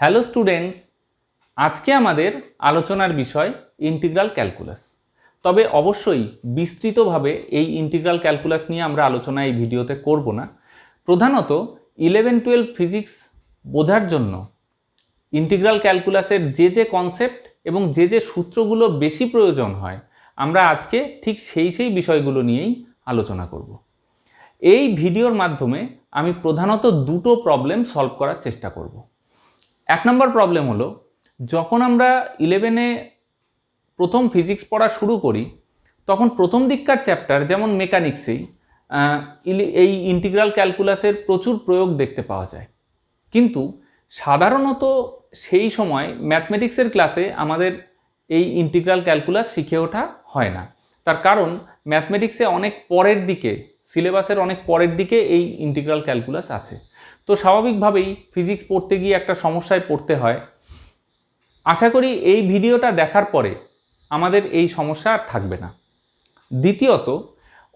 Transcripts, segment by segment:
Hello students, আজকে আমাদের আলোচনার বিষয় ইন্টিগ্রাল ক্যালকুলাস। তবে অবশ্যই বিস্তৃতভাবে এই ইন্টিগ্রাল ক্যালকুলাস নিয়ে আমরা আলোচনা এই ভিডিওতে করব না। প্রধানত 11-12 ফিজিক্স বোঝার জন্য ইন্টিগ্রাল ক্যালকুলাসের যে কনসেপ্ট এবং যে সূত্রগুলো বেশি প্রয়োজন হয়, আমরা আজকে ঠিক সেই বিষয়গুলো নিয়েই আলোচনা করব। এই ভিডিওর মাধ্যমে আমি প্রধানত দুটো প্রবলেম সলভ করার চেষ্টা করব। এক নম্বর প্রবলেম হলো, যখন আমরা 11-এ প্রথম ফিজিক্স পড়া শুরু করি তখন প্রথম দিককার চ্যাপ্টার যেমন মেকানিক্সেই এই ইন্টিগ্রাল ক্যালকুলাসের প্রচুর প্রয়োগ দেখতে পাওয়া যায়, কিন্তু সাধারণত সেই সময় ম্যাথমেটিক্সের ক্লাসে আমাদের এই ইন্টিগ্রাল ক্যালকুলাস শিখে ওঠা হয় না। তার কারণ ম্যাথমেটিক্সে অনেক পরের দিকে, সিলেবাসের অনেক পরের দিকে এই ইন্টিগ্রাল ক্যালকুলাস আছে। তো স্বাভাবিকভাবেই ফিজিক্স পড়তে গিয়ে একটা সমস্যায় পড়তে হয়। আশা করি এই ভিডিওটা দেখার পরে আমাদের এই সমস্যা আর থাকবে না। দ্বিতীয়ত,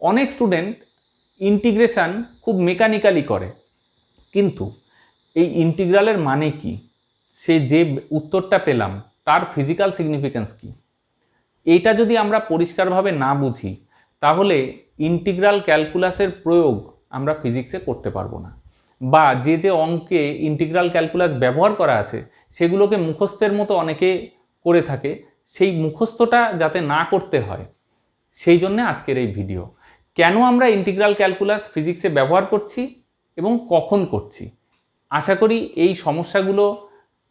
অনেক স্টুডেন্ট ইন্টিগ্রেশন খুব মেকানিক্যালি করে, কিন্তু এই ইন্টিগ্রালের মানে কি, সে যে উত্তরটা পেলাম তার ফিজিক্যাল সিগনিফিক্যান্স কি, এইটা যদি আমরা পরিষ্কারভাবে না বুঝি তাহলে ইন্টিগ্রাল ক্যালকুলাসের প্রয়োগ আমরা ফিজিক্সে করতে পারবো না, বা যে অঙ্কে ইন্টিগ্রাল ক্যালকুলাস ব্যবহার করা আছে সেগুলোকে মুখস্থের মতো অনেকে করে থাকে। সেই মুখস্থটা যাতে না করতে হয় সেই জন্য আজকের এই ভিডিও। কেন আমরা ইন্টিগ্রাল ক্যালকুলাস ফিজিক্সে ব্যবহার করছি এবং কখন করছি, আশা করি এই সমস্যাগুলো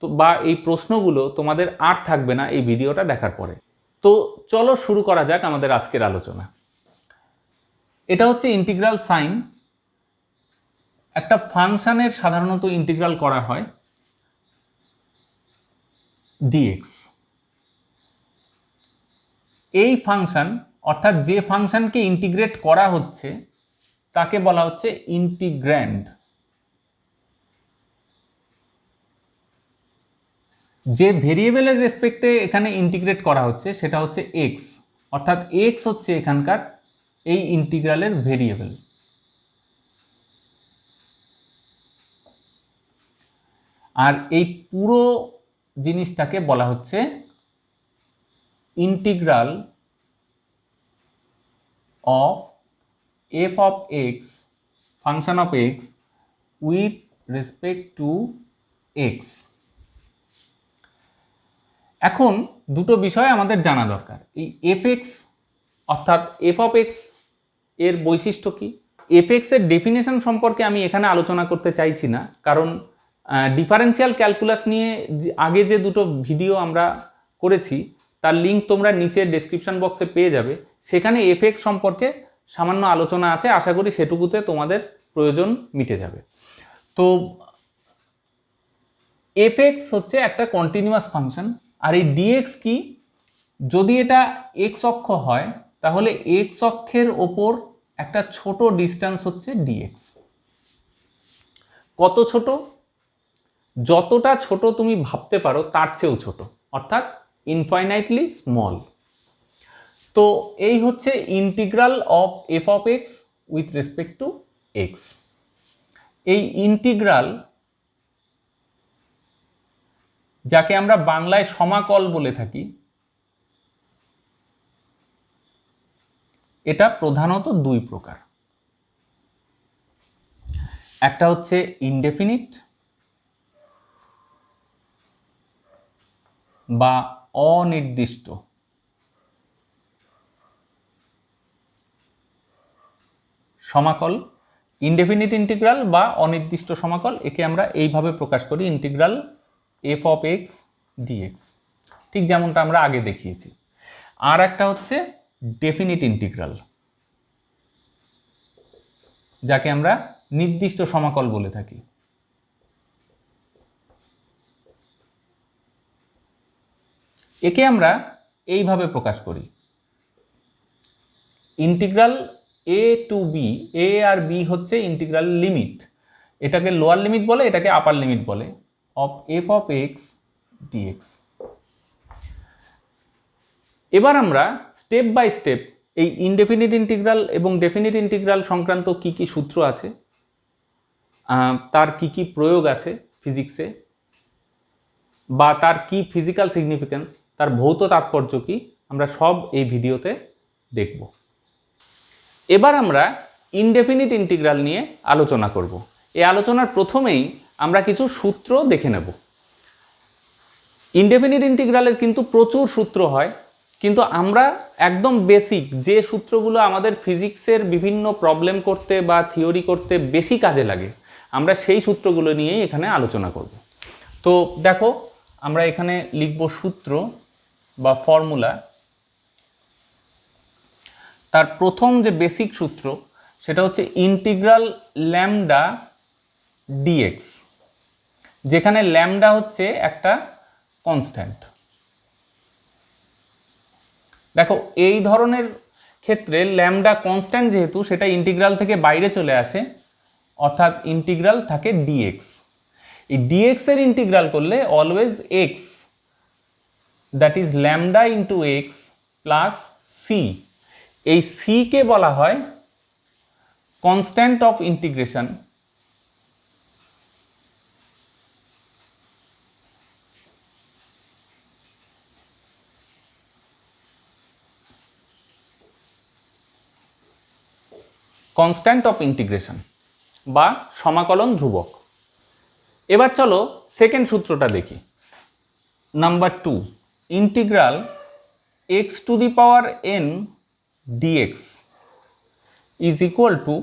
বা এই প্রশ্নগুলো তোমাদের আর থাকবে না এই ভিডিওটা দেখার পরে। তো চলো শুরু করা যাক আমাদের আজকের আলোচনা। এটা হচ্ছে ইন্টিগ্রাল সাইন। একটা ফাংশনের সাধারণত ইন্টিগ্রাল করা হয় ডিএক্স। এই ফাংশন, অর্থাৎ যে ফাংশনকে ইন্টিগ্রেট করা হচ্ছে তাকে বলা হচ্ছে ইন্টিগ্র্যান্ড। যে ভেরিয়েবলের রেসপেক্টে এখানে ইন্টিগ্রেট করা হচ্ছে সেটা হচ্ছে এক্স, অর্থাৎ এক্স হচ্ছে এখানকার এই ইন্টিগ্রালের ভেরিয়েবল। আর এই পুরো জিনিসটাকে বলা হচ্ছে integral of f of x, function of x with respect to x. এখন দুটো বিষয় আমাদের জানা দরকার। এই এফ এক্স অর্থাৎ এফ অফ এক্স এর বৈশিষ্ট্য কি। এফ এক্স এর ডেফিনেশন সম্পর্কে আমি এখানে আলোচনা করতে চাইছি না, কারণ ডিফারেন্সিয়াল ক্যালকুলাস নিয়ে আগে যে দুটো ভিডিও আমরা করেছি তার লিঙ্ক তোমরা নিচে ডেসক্রিপশন বক্সে পেয়ে যাবে। সেখানে এফ এক্স সম্পর্কে সামান্য আলোচনা আছে, আশা করি সেটুকুতে তোমাদের প্রয়োজন মিটে যাবে। তো এফ এক্স হচ্ছে একটা কন্টিনিউয়াস ফাংশন। আর এই ডিএক্স কি, যদি এটা এক্স অক্ষ হয় তাহলে এক্স অক্ষের ওপর একটা ছোট ডিস্টেন্স হচ্ছে ডিএক্স। কত ছোট? যতটা ছোট তুমি ভাবতে পারো তার চেয়েও ছোট, অর্থাৎ ইনফাইনাইটলি স্মল। তো এই হচ্ছে integral of f of x with respect to x. এই ইন্টিগ্রাল, যাকে আমরা বাংলায় সমাকল বলে থাকি, এটা প্রধানত দুই প্রকার। একটা হচ্ছে ইনডেফিনিট বা অনির্দিষ্ট সমাকল। ইনডেফিনিট ইন্টিগ্রাল বা অনির্দিষ্ট সমাকল, একে আমরা এইভাবে প্রকাশ করি, integral f of x dx, ঠিক যেমনটা আমরা আগে দেখিয়েছি। আর একটা হচ্ছে ডেফিনিট ইন্টিগ্রাল, যাকে আমরা নির্দিষ্ট সমাকল বলে থাকি। একে আমরা এইভাবে প্রকাশ করি, integral a to b. A আর বি হচ্ছে ইন্টিগ্রাল লিমিট, এটাকে লোয়ার লিমিট বলে, এটাকে আপার লিমিট বলে, of f of x dx. এবার আমরা স্টেপ বাই স্টেপ এই ইনডেফিনিট ইন্টিগ্রাল এবং ডেফিনিট ইন্টিগ্রাল সংক্রান্ত কি কি সূত্র আছে, তার কি কি প্রয়োগ আছে ফিজিক্সে, বা তার কি ফিজিক্যাল সিগনিফিকেন্স, তার ভৌত তাৎপর্য কি, আমরা সব এই ভিডিওতে দেখব। এবার আমরা ইনডেফিনিট ইন্টিগ্রাল নিয়ে আলোচনা করব। এই আলোচনার প্রথমেই আমরা কিছু সূত্র দেখে নেব। ইনডেফিনিট ইন্টিগ্রালের কিন্তু প্রচুর সূত্র হয়, কিন্তু আমরা একদম বেসিক যে সূত্রগুলো আমাদের ফিজিক্সের বিভিন্ন প্রবলেম করতে বা থিওরি করতে বেশি কাজে লাগে, আমরা সেই সূত্রগুলো নিয়েই এখানে আলোচনা করব। তো দেখো, আমরা এখানে লিখব সূত্র বা ফর্মুলা। তার প্রথম যে বেসিক সূত্র সেটা হচ্ছে ইন্টিগ্রাল ল্যামডা ডিএক্স, যেখানে ল্যামডা হচ্ছে একটা কনস্ট্যান্ট। দেখো, এই ধরনের ক্ষেত্রে ল্যামডা কনস্ট্যান্ট যেহেতু, সেটা ইন্টিগ্রাল থেকে বাইরে চলে আসে, অর্থাৎ ইন্টিগ্রাল থাকে ডিএক্স। এই ডিএক্স এর ইন্টিগ্রাল করলে always x, that is lambda into x plus C, এই সি কে বলা হয় constant of integration. Constant of integration বা সমাকলন ধ্রুবক। এবার চলো সেকেন্ড সূত্রটা দেখি। Number 2, integral x to the power N dx is equal to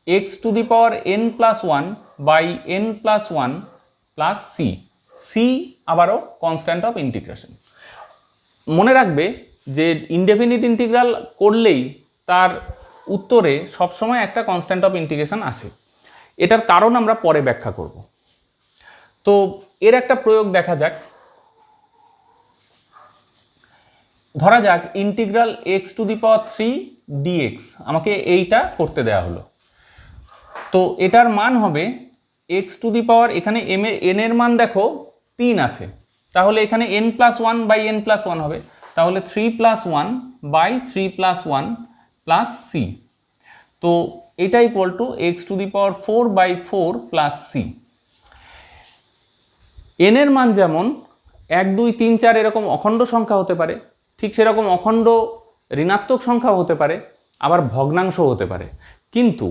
x to the power N plus one by n plus one plus c. C আবারও constant of integration. মনে রাখবে যে ইনডেফিনিট ইন্টিগ্রাল করলেই তার উত্তরে সবসময় একটা কনস্ট্যান্ট অফ ইন্টিগ্রেশন আসে। এটার কারণ আমরা পরে ব্যাখ্যা করব। তো এর একটা প্রয়োগ দেখা যাক। ধরা যাক integral x to the power 3 dx, আমাকে এইটা করতে দেওয়া হলো। তো এটার মান হবে এক্স টু দি পাওয়ার, এখানে এন এর মান দেখো 3 আছে, তাহলে এখানে n plus one by n plus one হবে, তাহলে 3 plus one by 3 plus one plus c. তো এটা equal to x to the power 4 by 4 plus c. N এর মান যেমন 1 2 3 4 এরকম অখণ্ড সংখ্যা হতে পারে, ঠিক সেরকম অখণ্ড ঋণাত্মক সংখ্যাও হতে পারে, আবার ভগ্নাংশও হতে পারে, কিন্তু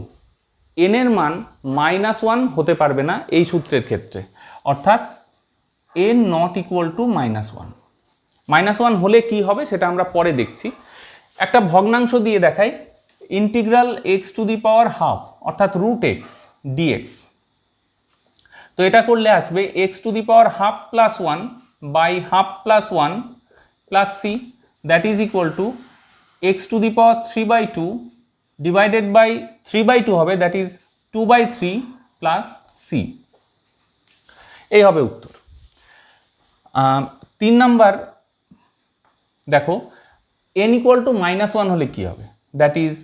এন এর মান -1 হতে পারবে না এই সূত্রের ক্ষেত্রে, অর্থাৎ এন নট ইকুয়াল টু -1। -1 হলে কি হবে সেটা আমরা পরে দেখছি। একটা ভগ্নাংশ দিয়ে দেখাই, integral x to the power half অর্থাৎ রুট এক্স ডিএক্স। তো এটা করলে আসবে x to the power half plus one by half plus one plus c, that is equal to x to the power 3/2 divided by 3/2 হবে, that is 2/3 plus C. এই হবে উত্তর। 3 number দেখো, n equal to -1 হলে কি হবে, that is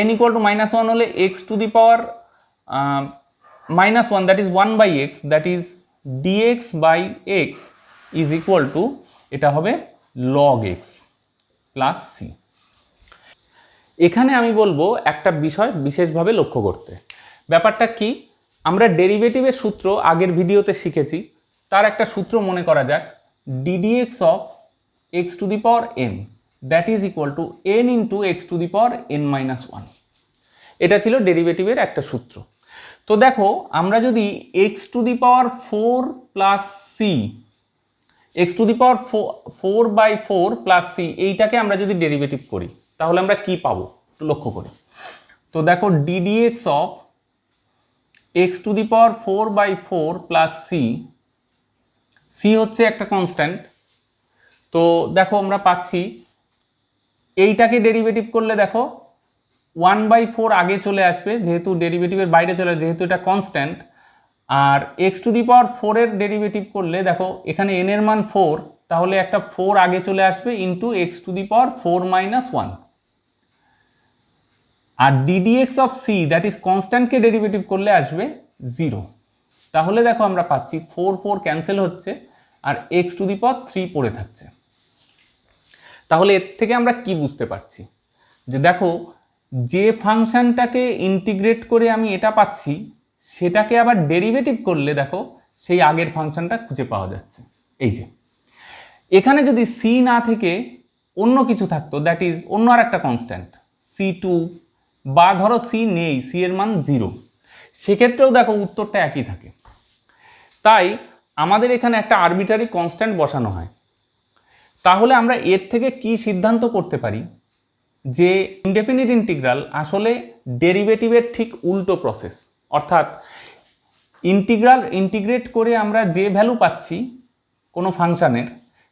n equal to -1 হলে x to the power -1, that is 1/x, that is dx by x is equal to, এটা হবে log x প্লাস সি। এখানে আমি বলবো একটা বিষয় বিশেষভাবে লক্ষ্য করতে। ব্যাপারটা কি, আমরা ডেরিভেটিভের সূত্র আগের ভিডিওতে শিখেছি, তার একটা সূত্র মনে করা যাক, ddx of x to the power n, that is equal two n into x to the power n-1। এটা ছিল ডেরিভেটিভের একটা সূত্র। তো দেখো, আমরা যদি x to the power 4 plus c, x to the power 4/4 plus c, এইটাকে আমরা যদি ডেরিভেটিভ করি তাহলে আমরা কি পাবো লক্ষ্য করি। তো দেখো, ddx of x to the power 4/4 plus c, c হচ্ছে একটা কনস্ট্যান্ট। তো দেখো আমরা পাচ্ছি, এইটাকে ডেরিভেটিভ করলে দেখো 1/4 আগে চলে আসবে, যেহেতু ডেরিভেটিভের বাইরে চলে আসবে, যেহেতু এটা কনস্ট্যান্ট। আর এক্স টু দি পাওয়ার 4 এর ডেরিভেটিভ করলে দেখো এখানে n এর মান 4, তাহলে একটা 4 আগে চলে আসবে into x to the power 4 - 1। আর ddx of c, that is কনস্ট্যান্টকে ডেরিভেটিভ করলে আসবে 0। তাহলে দেখো আমরা পাচ্ছি 4 4 ক্যান্সেল হচ্ছে আর এক্স টু দি পাওয়ার 3 পড়ে থাকছে। তাহলে এর থেকে আমরা কি বুঝতে পারছি, যে দেখো যে ফাংশনটাকে ইন্টিগ্রেট করে আমি এটা পাচ্ছি, সেটাকে আবার ডেরিভেটিভ করলে দেখো সেই আগের ফাংশনটা খুঁজে পাওয়া যাচ্ছে। এই যে এখানে যদি সি না থেকে অন্য কিছু থাকতো, দ্যাট ইজ অন্য আর একটা কনস্ট্যান্ট C2, বা ধরো সি নেই, সি এর মান 0, সেক্ষেত্রেও দেখো উত্তরটা একই থাকে। তাই আমাদের এখানে একটা আরবিটারি কনস্ট্যান্ট বসানো হয়। তাহলে আমরা এর থেকে কি সিদ্ধান্ত করতে পারি যে ইনডেফিনিট ইন্টিগ্রাল আসলে ডেরিভেটিভের ঠিক উল্টো প্রসেস, অর্থাৎ ইন্টিগ্রেট করে আমরা যে ভ্যালু পাচ্ছি কোনো ফাংশানের,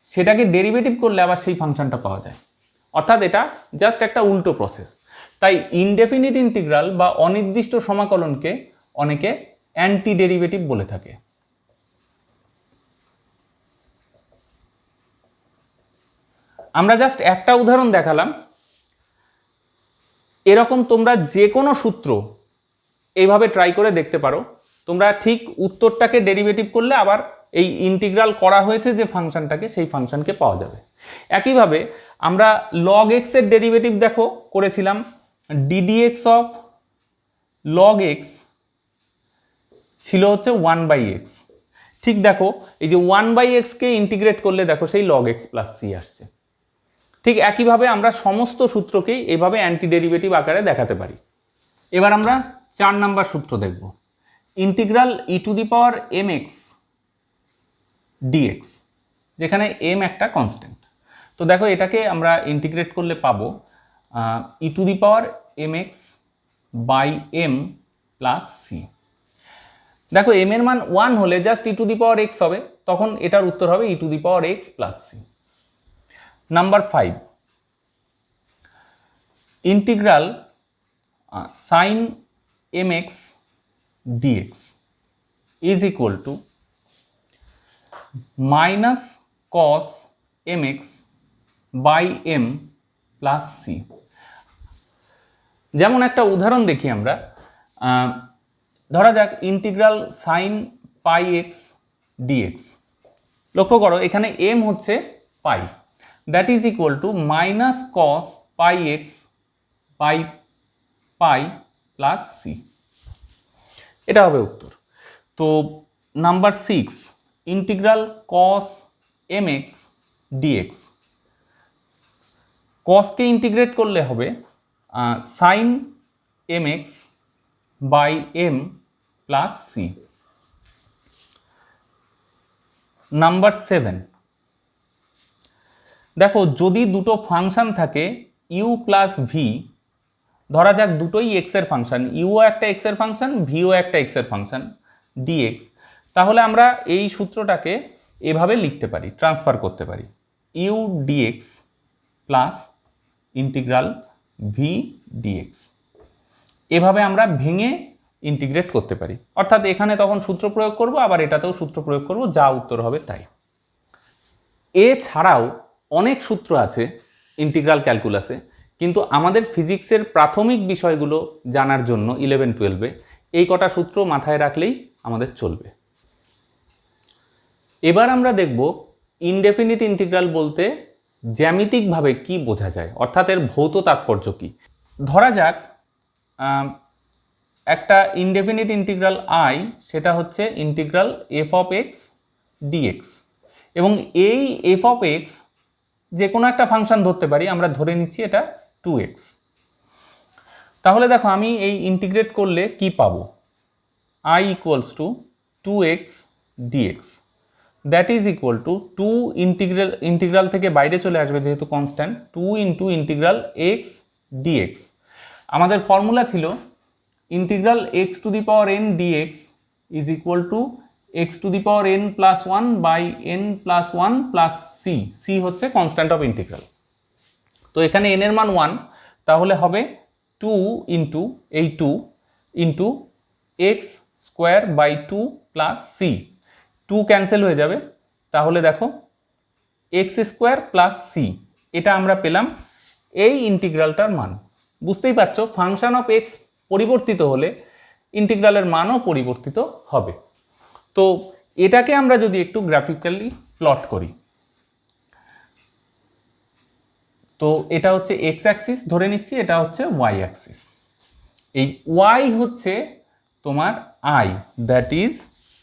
সেটাকে ডেরিভেটিভ করলে আবার সেই ফাংশনটা পাওয়া যায়, অর্থাৎ এটা জাস্ট একটা উল্টো প্রসেস। তাই ইনডেফিনিট ইন্টিগ্রাল বা অনির্দিষ্ট সমাকলনকে অনেকে অ্যান্টি ডেরিভেটিভ বলে থাকে। আমরা জাস্ট একটা উদাহরণ দেখালাম। এরকম তোমরা যে কোনো সূত্র এইভাবে ট্রাই করে দেখতে পারো, তোমরা ঠিক উত্তরটাকে ডেরিভেটিভ করলে আবার এই ইন্টিগ্রাল করা হয়েছে যে ফাংশনটাকে, সেই ফাংশনকে পাওয়া যাবে। একইভাবে আমরা log x এর ডেরিভেটিভ দেখো করেছিলাম, ddx অফ log x ছিল হচ্ছে 1/x। ঠিক দেখো এই যে 1/x কে ইন্টিগ্রেট করলে দেখো সেই log x প্লাস c আসছে। ঠিক একইভাবে আমরা সমস্ত সূত্রকেই এভাবে অ্যান্টি ডেরিভেটিভ আকারে দেখাতে পারি। এবার আমরা 4 নাম্বার সূত্র দেখব, ইন্টিগ্রাল e⁻mx dx, যেখানে m একটা কনস্ট্যান্ট। তো দেখো এটাকে আমরা ইন্টিগ্রেট করলে পাবো e⁻mx by m plus c। দেখো m এর মান 1 হলে জাস্ট e⁻x হবে, তখন এটার উত্তর হবে e⁻x plus c। Number 5, integral sin mx dx is equal to minus cos mx by m plus c। যেমন একটা উদাহরণ দেখি আমরা, ধরা যাক integral sin pi x dx। লক্ষ্য করো এখানে m হচ্ছে pi, that is equal to minus cos pi x by pi plus c. এটা হবে উত্তর। তো number 6, integral cos m x dx. কসকে ইন্টিগ্রেট করলে হবে sine m x by m plus c. Number 7, দেখো যদি দুটো ফাংশন থাকে ইউ প্লাস ভি, ধরা যাক দুটোই এক্স এর ফাংশন, ইউও একটা এক্স এর ফাংশন, ভিও একটা এক্স এর ফাংশন ডিএক্স, তাহলে আমরা এই সূত্রটাকে এভাবে লিখতে পারি, ট্রান্সফার করতে পারি, u dx plus integral v dx. এভাবে আমরা ভেঙে ইন্টিগ্রেট করতে পারি, অর্থাৎ এখানে তখন সূত্র প্রয়োগ করব, আবার এটাতেও সূত্র প্রয়োগ করব, যা উত্তর হবে তাই। এছাড়াও অনেক সূত্র আছে ইন্টিগ্রাল ক্যালকুলাসে, কিন্তু আমাদের ফিজিক্সের প্রাথমিক বিষয়গুলো জানার জন্য 11-12-এ এই কটা সূত্র মাথায় রাখলেই আমাদের চলবে। এবার আমরা দেখব ইনডেফিনিট ইন্টিগ্রাল বলতে জ্যামিতিকভাবে কি বোঝা যায়, অর্থাৎ এর ভৌত তাৎপর্য কী। ধরা যাক একটা ইনডেফিনিট ইন্টিগ্রাল আই, সেটা হচ্ছে integral f of x dx, এবং এই এফ অফ এক্স যে কোনো একটা ফাংশন ধরতে পারি, আমরা ধরে নিচ্ছি এটা 2x। তাহলে দেখো আমি এই ইন্টিগ্রেট করলে কি পাবো, i equals to 2x dx, that is equal to 2 integral থেকে বাইরে চলে আসবে যেহেতু constant, 2 into integral x dx। আমাদের ফর্মুলা ছিল integral x to the power n dx is equal to x to the power n plus 1 by n plus 1 plus c। c হচ্ছে constant of integral. তো এখানে n এর মান 1, তাহলে হবে 2 into এই 2 into x square by 2 plus c. 2 cancel হয়ে যাবে, তাহলে দেখো এক্স স্কোয়ার প্লাস সি, এটা আমরা পেলাম এই ইন্টিগ্রালটার মান। বুঝতেই পারছো ফাংশন অফ এক্স পরিবর্তিত হলে ইন্টিগ্রালের মানও পরিবর্তিত হবে। তো এটাকে আমরা যদি একটু গ্রাফিক্যালি প্লট করি, তো এটা হচ্ছে এক্স অ্যাক্সিস ধরে নিচ্ছি, এটা হচ্ছে ওয়াই অ্যাক্সিস। এই ওয়াই হচ্ছে তোমার আই, দ্যাট ইজ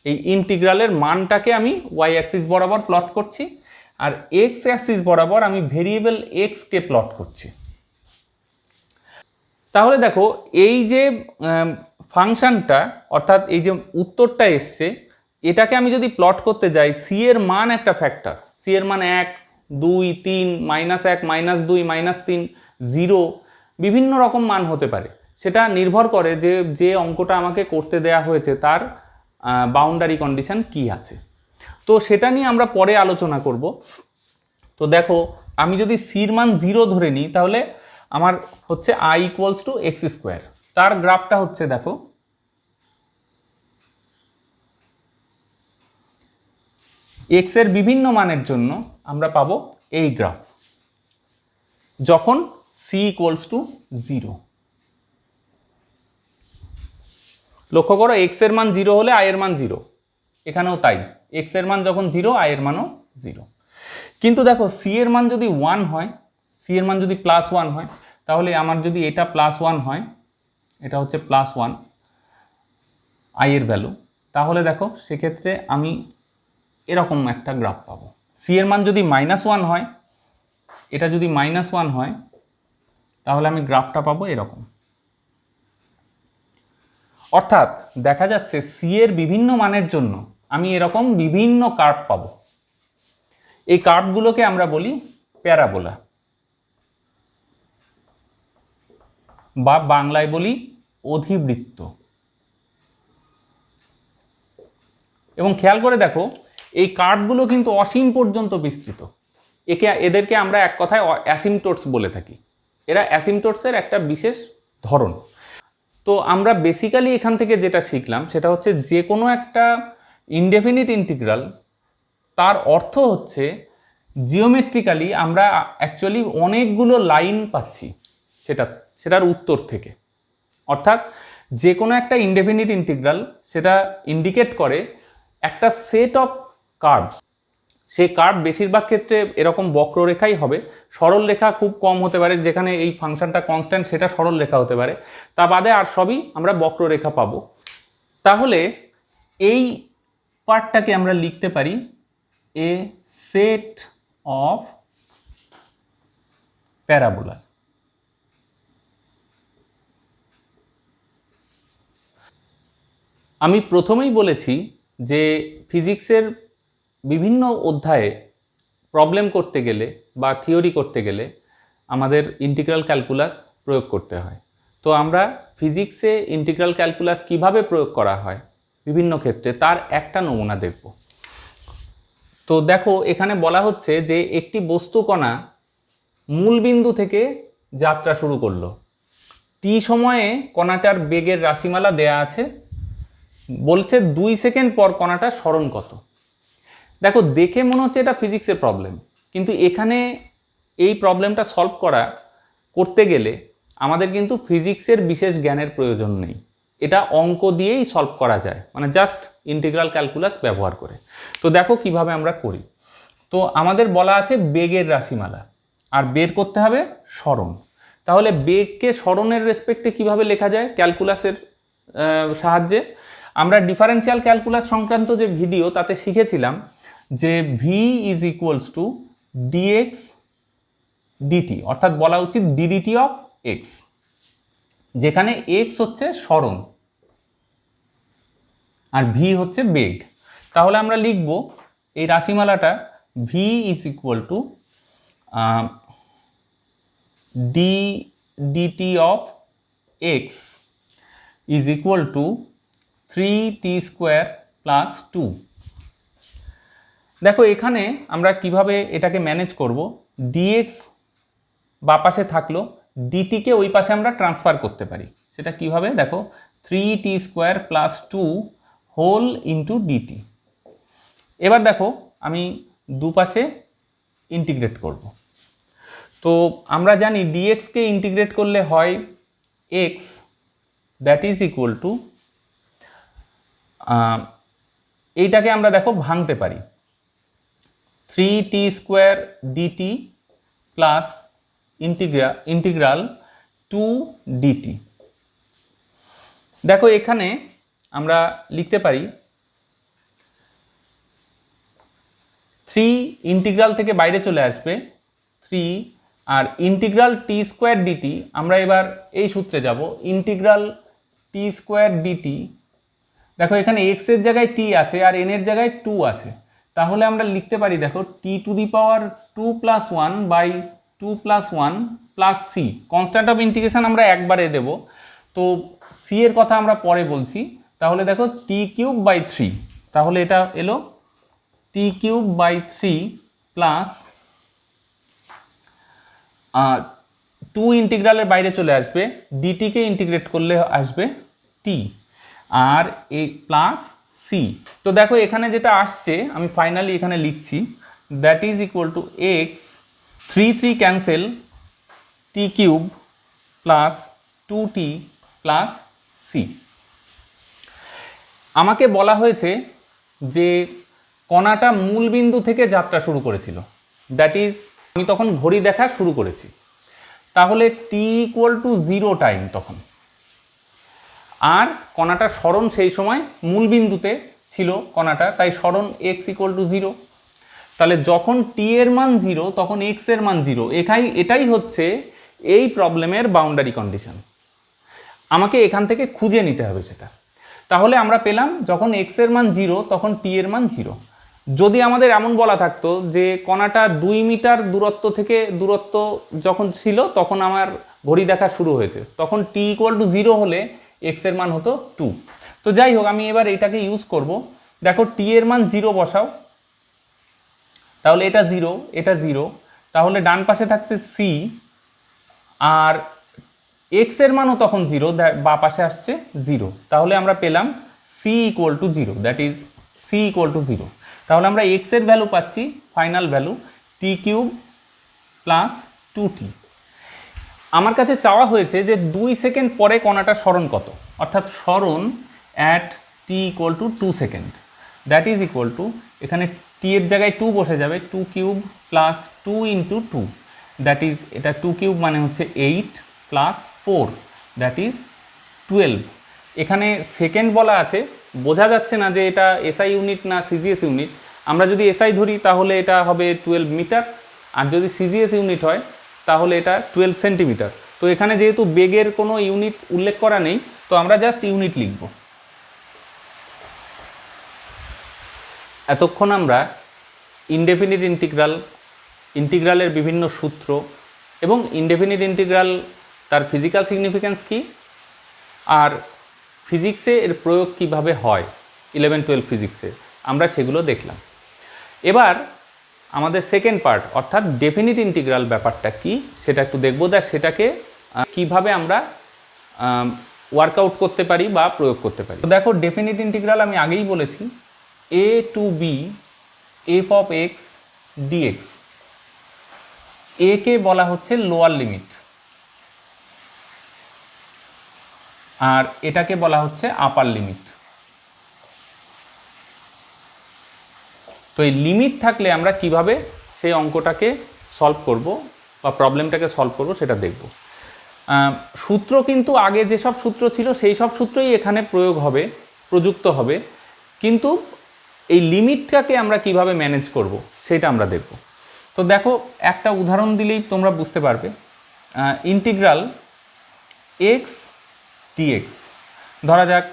এই ইন্টিগ্রালের মানটাকে আমি ওয়াই অ্যাক্সিস বরাবর প্লট করছি, আর এক্স অ্যাক্সিস বরাবর আমি ভেরিয়েবল এক্সকে প্লট করছি। তাহলে দেখো এই যে ফাংশনটা অর্থাৎ এই যে উত্তরটা এসছে, এটাকে আমি যদি প্লট করতে যাই, সি এর মান একটা ফ্যাক্টর, সি এর মান 1, 2, 3, -1, -2, -3, 0 বিভিন্ন রকম মান হতে পারে। সেটা নির্ভর করে যে যে অঙ্কটা আমাকে করতে দেয়া হয়েছে তার বাউন্ডারি কন্ডিশন কি আছে। তো সেটা নিয়ে আমরা পরে আলোচনা করব। তো দেখো আমি যদি সির মান 0 ধরে নিই, তাহলে আমার হচ্ছে i = x²। তার গ্রাফটা হচ্ছে দেখো x এর বিভিন্ন মানের জন্য আমরা পাবো এই গ্রাফ যখন c = 0। লক্ষ্য করো x এর মান 0 হলে i এর মান 0, এখানেও তাই, x এর মান যখন 0 i এর মানও 0। কিন্তু দেখো c এর মান যদি 1 হয়, c এর মান যদি +1 হয়, তাহলে আমার যদি এটা +1 হয়, এটা হচ্ছে +1 i এর ভ্যালু, তাহলে দেখো সেক্ষেত্রে আমি এরকম একটা গ্রাফ পাবো। c এর মান যদি -1 হয়, এটা যদি -1 হয়, তাহলে আমি গ্রাফটা পাবো এরকম। অর্থাৎ দেখা যাচ্ছে c এর বিভিন্ন মানের জন্য আমি এরকম বিভিন্ন কার্ভ পাবো। এই কার্ভগুলোকে আমরা বলি প্যারাবোলা, বা বাংলায় বলি অধিবৃত্ত। এবং খেয়াল করে দেখো এই কার্ভগুলো কিন্তু অসীম পর্যন্ত বিস্তৃত। এদেরকে আমরা এক কথায় অ্যাসিম্পটোটস বলে থাকি। এরা অ্যাসিম্পটোটসের একটা বিশেষ ধরন। তো আমরা বেসিক্যালি এখান থেকে যেটা শিখলাম সেটা হচ্ছে যে কোনো একটা ইনডেফিনিট ইন্টিগ্রাল, তার অর্থ হচ্ছে জিওমেট্রিক্যালি আমরা অ্যাকচুয়ালি অনেকগুলো লাইন পাচ্ছি সেটার উত্তর থেকে। অর্থাৎ যে কোনো একটা ইনডেফিনিট ইন্টিগ্রাল সেটা ইন্ডিকেট করে একটা সেট অফ কার্ভস। সেই কার্ভ বেশিরভাগ ক্ষেত্রে এরকম বক্ররেখাই হবে, সরল রেখা খুব কম হতে পারে, যেখানে এই ফাংশনটা কনস্ট্যান্ট সেটা সরল রেখা হতে পারে, তা বাদে আর সবই আমরা বক্ররেখা পাবো। তাহলে এই পার্টটাকে আমরা লিখতে পারি এ সেট অফ প্যারাবোলা। আমি প্রথমেই বলেছি যে ফিজিক্সের বিভিন্ন অধ্যায়ে প্রবলেম করতে গেলে বা থিওরি করতে গেলে আমাদের ইন্টিগ্রাল ক্যালকুলাস প্রয়োগ করতে হয়। তো আমরা ফিজিক্সে ইন্টিগ্রাল ক্যালকুলাস কিভাবে প্রয়োগ করা হয় বিভিন্ন ক্ষেত্রে তার একটা নমুনা দেখব। তো দেখো এখানে বলা হচ্ছে যে একটি বস্তুকণা মূলবিন্দু থেকে যাত্রা শুরু করলো, টি সময়ে কণাটার বেগের রাশিমালা দেয়া আছে, বলছে 2 সেকেন্ড পর কণাটার সরণ কত। দেখো দেখে মনে হচ্ছে এটা ফিজিক্সের প্রবলেম, কিন্তু এখানে এই প্রবলেমটা সলভ করতে গেলে আমাদের কিন্তু ফিজিক্সের বিশেষ জ্ঞানের প্রয়োজন নেই, এটা অঙ্ক দিয়েই সলভ করা যায়, মানে জাস্ট ইন্টিগ্রাল ক্যালকুলাস ব্যবহার করে। তো দেখো কিভাবে আমরা করি। তো আমাদের বলা আছে বেগের রাশিমালা, আর বের করতে হবে সরণ। তাহলে বেগকে সরণের রেসপেক্টে কিভাবে লেখা যায় ক্যালকুলাসের সাহায্যে? আমরা ডিফারেন্সিয়াল ক্যালকুলাস সংক্রান্ত যে ভিডিও তাতে শিখেছিলাম যে v = dx dt, অর্থাৎ বলা উচিত ddt অফ x, যেখানে x হচ্ছে সরণ আর v হচ্ছে বেগ। তাহলে আমরা লিখব এই রাশিমালাটা v = dt of x = 3t² + 2। দেখো এখানে আমরা কিভাবে এটাকে ম্যানেজ করব, dx বা পাশে থাকলো, dt কে ওই পাশে আমরা ট্রান্সফার করতে পারি। সেটা কিভাবে দেখো, 3t² + 2 হোল ইন্টু dt। এবার দেখো আমি দুপাশে ইন্টিগ্রেট করব। তো আমরা জানি dx কে ইন্টিগ্রেট করলে হয় x, that is equal two, এইটাকে আমরা দেখো ভাঙতে পারি, 3t² dt plus integral 2 dt। দেখো এখানে আমরা লিখতে পারি 3 ইন্টিগ্রাল থেকে বাইরে চলে আসবে 3, আর ইন্টিগ্রাল টি স্কোয়ার ডিটি আমরা এবার এই সূত্রে যাব, ইন্টিগ্রাল টি স্কোয়ার ডিটি। দেখো এখানে এক্স এর জায়গায় টি আছে আর এন এর জায়গায় 2 আছে, তাহলে আমরা লিখতে পারি দেখো t to the power 2 + 1 by 2 + 1 plus c. Constant of integration আমরা একবারে দেব, তো সি এর কথা আমরা পরে বলছি। তাহলে দেখো টি কিউব বাই 3, তাহলে এটা এলো টি কিউব বাই 3 প্লাস 2 ইন্টিগ্রালের বাইরে চলে আসবে, ডিটিকে ইন্টিগ্রেট করলে আসবে টি, আর এ প্লাস সি। তো দেখো এখানে যেটা আসছে আমি ফাইনালি এখানে লিখছি, that is equal to x 3 cancel, t cube plus 2t plus c. আমাকে বলা হয়েছে যে কণাটা মূল বিন্দু থেকে যাত্রা শুরু করেছিল, দ্যাট ইজ আমি তখন ঘড়ি দেখা শুরু করেছি, তাহলে টি ইকুয়াল টু 0 টাইম তখন, আর কণাটার সরণ সেই সময় মূল বিন্দুতে ছিল কণাটা, তাই সরণ x ইকুয়াল টু 0। তাহলে যখন টি এর মান 0 তখন x এর মান 0, এটাই হচ্ছে এই প্রবলেমের বাউন্ডারি কন্ডিশন। আমাকে এখান থেকে খুঁজে নিতে হবে সেটা। তাহলে আমরা পেলাম যখন x এর মান 0 তখন t এর মান 0। যদি আমাদের এমন বলা থাকতো যে কণাটা 2 মিটার দূরত্ব যখন ছিল তখন আমার ঘড়ি দেখা শুরু হয়েছে, তখন t ইকুয়াল টু 0 হলে x এর মান হতো 2। তো যাই হোক আমি এবার এটাকে ইউজ করব। দেখো t এর মান 0 বসাও, তাহলে এটা 0 এটা 0, তাহলে ডান পাশে থাকছে c, আর x এর মানও তখন 0, বা পাশে আসছে 0, তাহলে আমরা পেলাম c equal to 0, that is c equal to 0। তাহলে আমরা x এর ভ্যালু পাচ্ছি, ফাইনাল ভ্যালু টি কিউব প্লাস 2t। আমার কাছে চাওয়া হয়েছে যে 2 সেকেন্ড পরে কণাটার সরণ কত, অর্থাৎ সরণ at t equal to 2 second, that is equal two এখানে t এর জায়গায় 2 বসে যাবে, 2 cube plus 2 into 2, that is এটা 2 কিউব মানে হচ্ছে 8 প্লাস 4, দ্যাট ইজ 12। এখানে সেকেন্ড বলা আছে, বোঝা যাচ্ছে না যে এটা এসআই ইউনিট না সিজিএস ইউনিট। আমরা যদি এসআই ধরি তাহলে এটা হবে 12 মিটার, আর যদি সিজিএস ইউনিট হয় তাহলে এটা 12 সেন্টিমিটার। তো এখানে যেহেতু বেগের কোনো ইউনিট উল্লেখ করা নেই, তো আমরা জাস্ট ইউনিট লিখব। এতক্ষণ আমরা ইনডেফিনিট ইন্টিগ্রালের বিভিন্ন সূত্র এবং ইনডেফিনিট ইন্টিগ্রাল তার ফিজিক্যাল সিগনিফিক্যান্স কী, আর ফিজিক্সে এর প্রয়োগ কিভাবে হয় 11-12 ফিজিক্সে, আমরা সেগুলো দেখলাম। এবার আমাদের সেকেন্ড পার্ট অর্থাৎ ডেফিনিট ইন্টিগ্রাল ব্যাপারটা কি সেটা একটু দেখব, সেটাকে কিভাবে আমরা ওয়ার্কআউট করতে পারি বা প্রয়োগ করতে পারি। তো দেখো ডেফিনিট ইন্টিগ্রাল আমি আগেই বলেছি a to b f of x dx, a কে বলা হচ্ছে লোয়ার লিমিট আর এটাকে বলা হচ্ছে আপার লিমিট। তো এই লিমিট থাকলে আমরা কিভাবে সেই অঙ্কটাকে সলভ করব বা প্রবলেমটাকে সলভ করব সেটা দেখব। সূত্র কিন্তু আগে যেসব সূত্র ছিল সেই সব সূত্রই এখানে প্রযুক্ত হবে, কিন্তু এই লিমিটটাকে আমরা কিভাবে ম্যানেজ করব সেটা আমরা দেখব। তো দেখো একটা উদাহরণ দিলেই তোমরা বুঝতে পারবে। ইন্টিগ্রাল x dx, ধরা যাক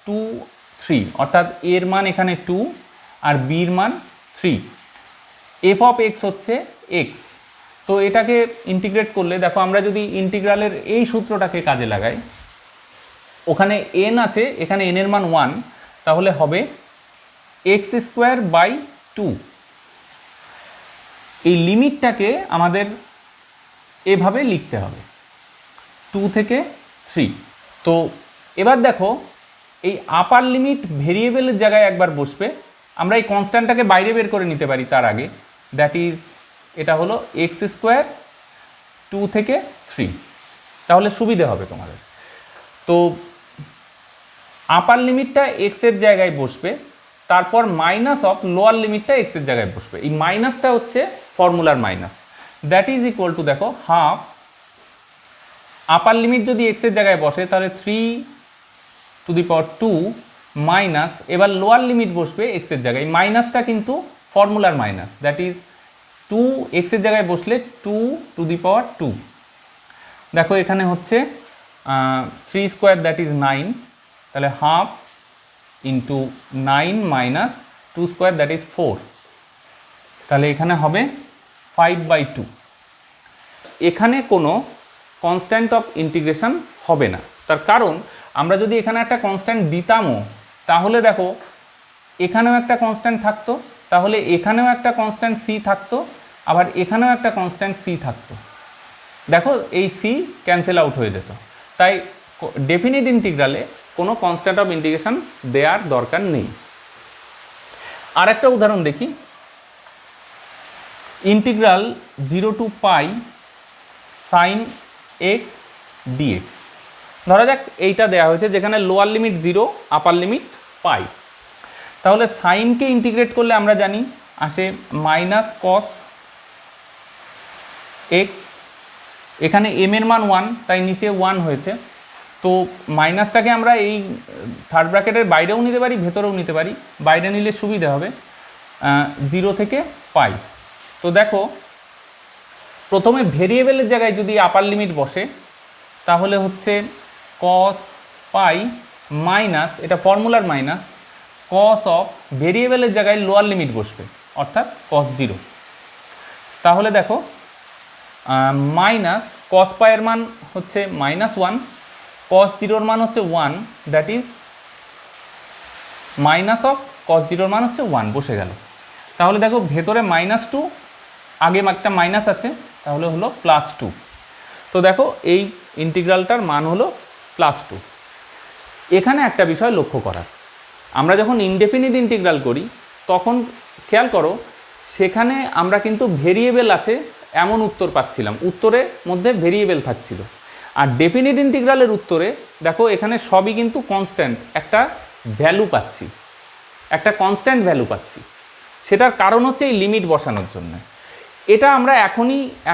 2, 3, অর্থাৎ এর মান এখানে 2 আর বির মান 3, f অফ x হচ্ছে x। তো এটাকে ইন্টিগ্রেট করলে দেখো আমরা যদি ইন্টিগ্রালের এই সূত্রটাকে কাজে লাগাই, ওখানে n আছে, এখানে n এর মান 1, তাহলে হবে x²/2। এই লিমিটটাকে আমাদের এভাবে লিখতে হবে 2 থেকে 3। তো এবার দেখো এই আপার লিমিট ভেরিয়েবলের জায়গায় একবার বসবে, আমরা এই কনস্ট্যান্টটাকে বাইরে বের করে নিতে পারি তার আগে, দ্যাট ইজ এটা হলো x² 2 থেকে 3, তাহলে সুবিধে হবে তোমাদের। তো আপার লিমিটটা x এর জায়গায় বসবে, তারপর মাইনাস অফ লোয়ার লিমিটটা x এর জায়গায় বসবে। এই মাইনাসটা হচ্ছে ফর্মুলার minus, that is equal to দেখো হাফ আপার লিমিট যদি x এর জায়গায় বসে তাহলে 3 টু দি পাওয়ার 2 মাইনাস, এবার লোয়ার লিমিট বসবে x এর জায়গায়, মাইনাসটা কিন্তু ফর্মুলার মাইনাস, দ্যাট ইজ 2x এর জায়গায় বসলে 2^2। দেখো এখানে হচ্ছে 3 স্কোয়ার দ্যাট ইজ 9, তাহলে half into 9 minus 2 square that is 4, তাহলে এখানে হবে 5/2। এখানে কোনো কনস্ট্যান্ট অফ ইন্টিগ্রেশন হবে না, তার কারণ আমরা যদি এখানে একটা কনস্ট্যান্ট দিতামও তাহলে দেখো এখানেও একটা কনস্ট্যান্ট থাকতো, তাহলে এখানেও একটা কনস্ট্যান্ট c থাকতো, আবার এখানেও একটা কনস্ট্যান্ট c থাকতো। দেখো এই c ক্যান্সেল আউট হয়ে যেত, তাই ডেফিনিট ইন্টিগ্রালে কোনো কনস্ট্যান্ট অফ ইন্টিগ্রেশন দেওয়ার দরকার নেই। আর একটা উদাহরণ দেখি, integral 0 to pi sin x dx। ধরা যাক এইটা দেওয়া হয়েছে যেখানে লোয়ার লিমিট 0, আপার লিমিট পাই। তাহলে সাইনকে ইন্টিগ্রেট করলে আমরা জানি আসে মাইনাস কস এক্স, এখানে এম এর মান 1 তাই নিচে 1 হয়েছে, তো মাইনাসটাকে আমরা এই থার্ড ব্র্যাকেটের বাইরেও নিতে পারি ভেতরেও নিতে পারি, বাইরে নিলে সুবিধা হবে 0 থেকে পাই। তো দেখো প্রথমে ভেরিয়েবলের জায়গায় যদি আপার লিমিট বসে তাহলে হচ্ছে কস পাই মাইনাস, এটা ফর্মুলার মাইনাস, কস অফ ভেরিয়েবলের জায়গায় লোয়ার লিমিট বসবে অর্থাৎ কস 0। তাহলে দেখো মাইনাস কস পাইয়ের মান হচ্ছে -1, কস 0-র মান হচ্ছে 1, that is minus of cos 0-র মান হচ্ছে 1 বসে গেল। তাহলে দেখো ভেতরে -2, আগে একটা মাইনাস আছে, তাহলে হলো +2। তো দেখো এই ইন্টিগ্রালটার মান হলো +2। এখানে একটা বিষয় লক্ষ্য করার, আমরা যখন ইনডেফিনিট ইন্টিগ্রাল করি তখন খেয়াল করো সেখানে আমরা কিন্তু ভেরিয়েবল আছে এমন উত্তর পাচ্ছিলাম, উত্তরের মধ্যে ভেরিয়েবল থাকছিল। আর ডেফিনিট ইন্টিগ্রালের উত্তরে দেখো এখানে সবই কিন্তু কনস্ট্যান্ট, একটা ভ্যালু পাচ্ছি, একটা কনস্ট্যান্ট ভ্যালু পাচ্ছি। সেটার কারণ হচ্ছে এই লিমিট বসানোর জন্য। এটা আমরা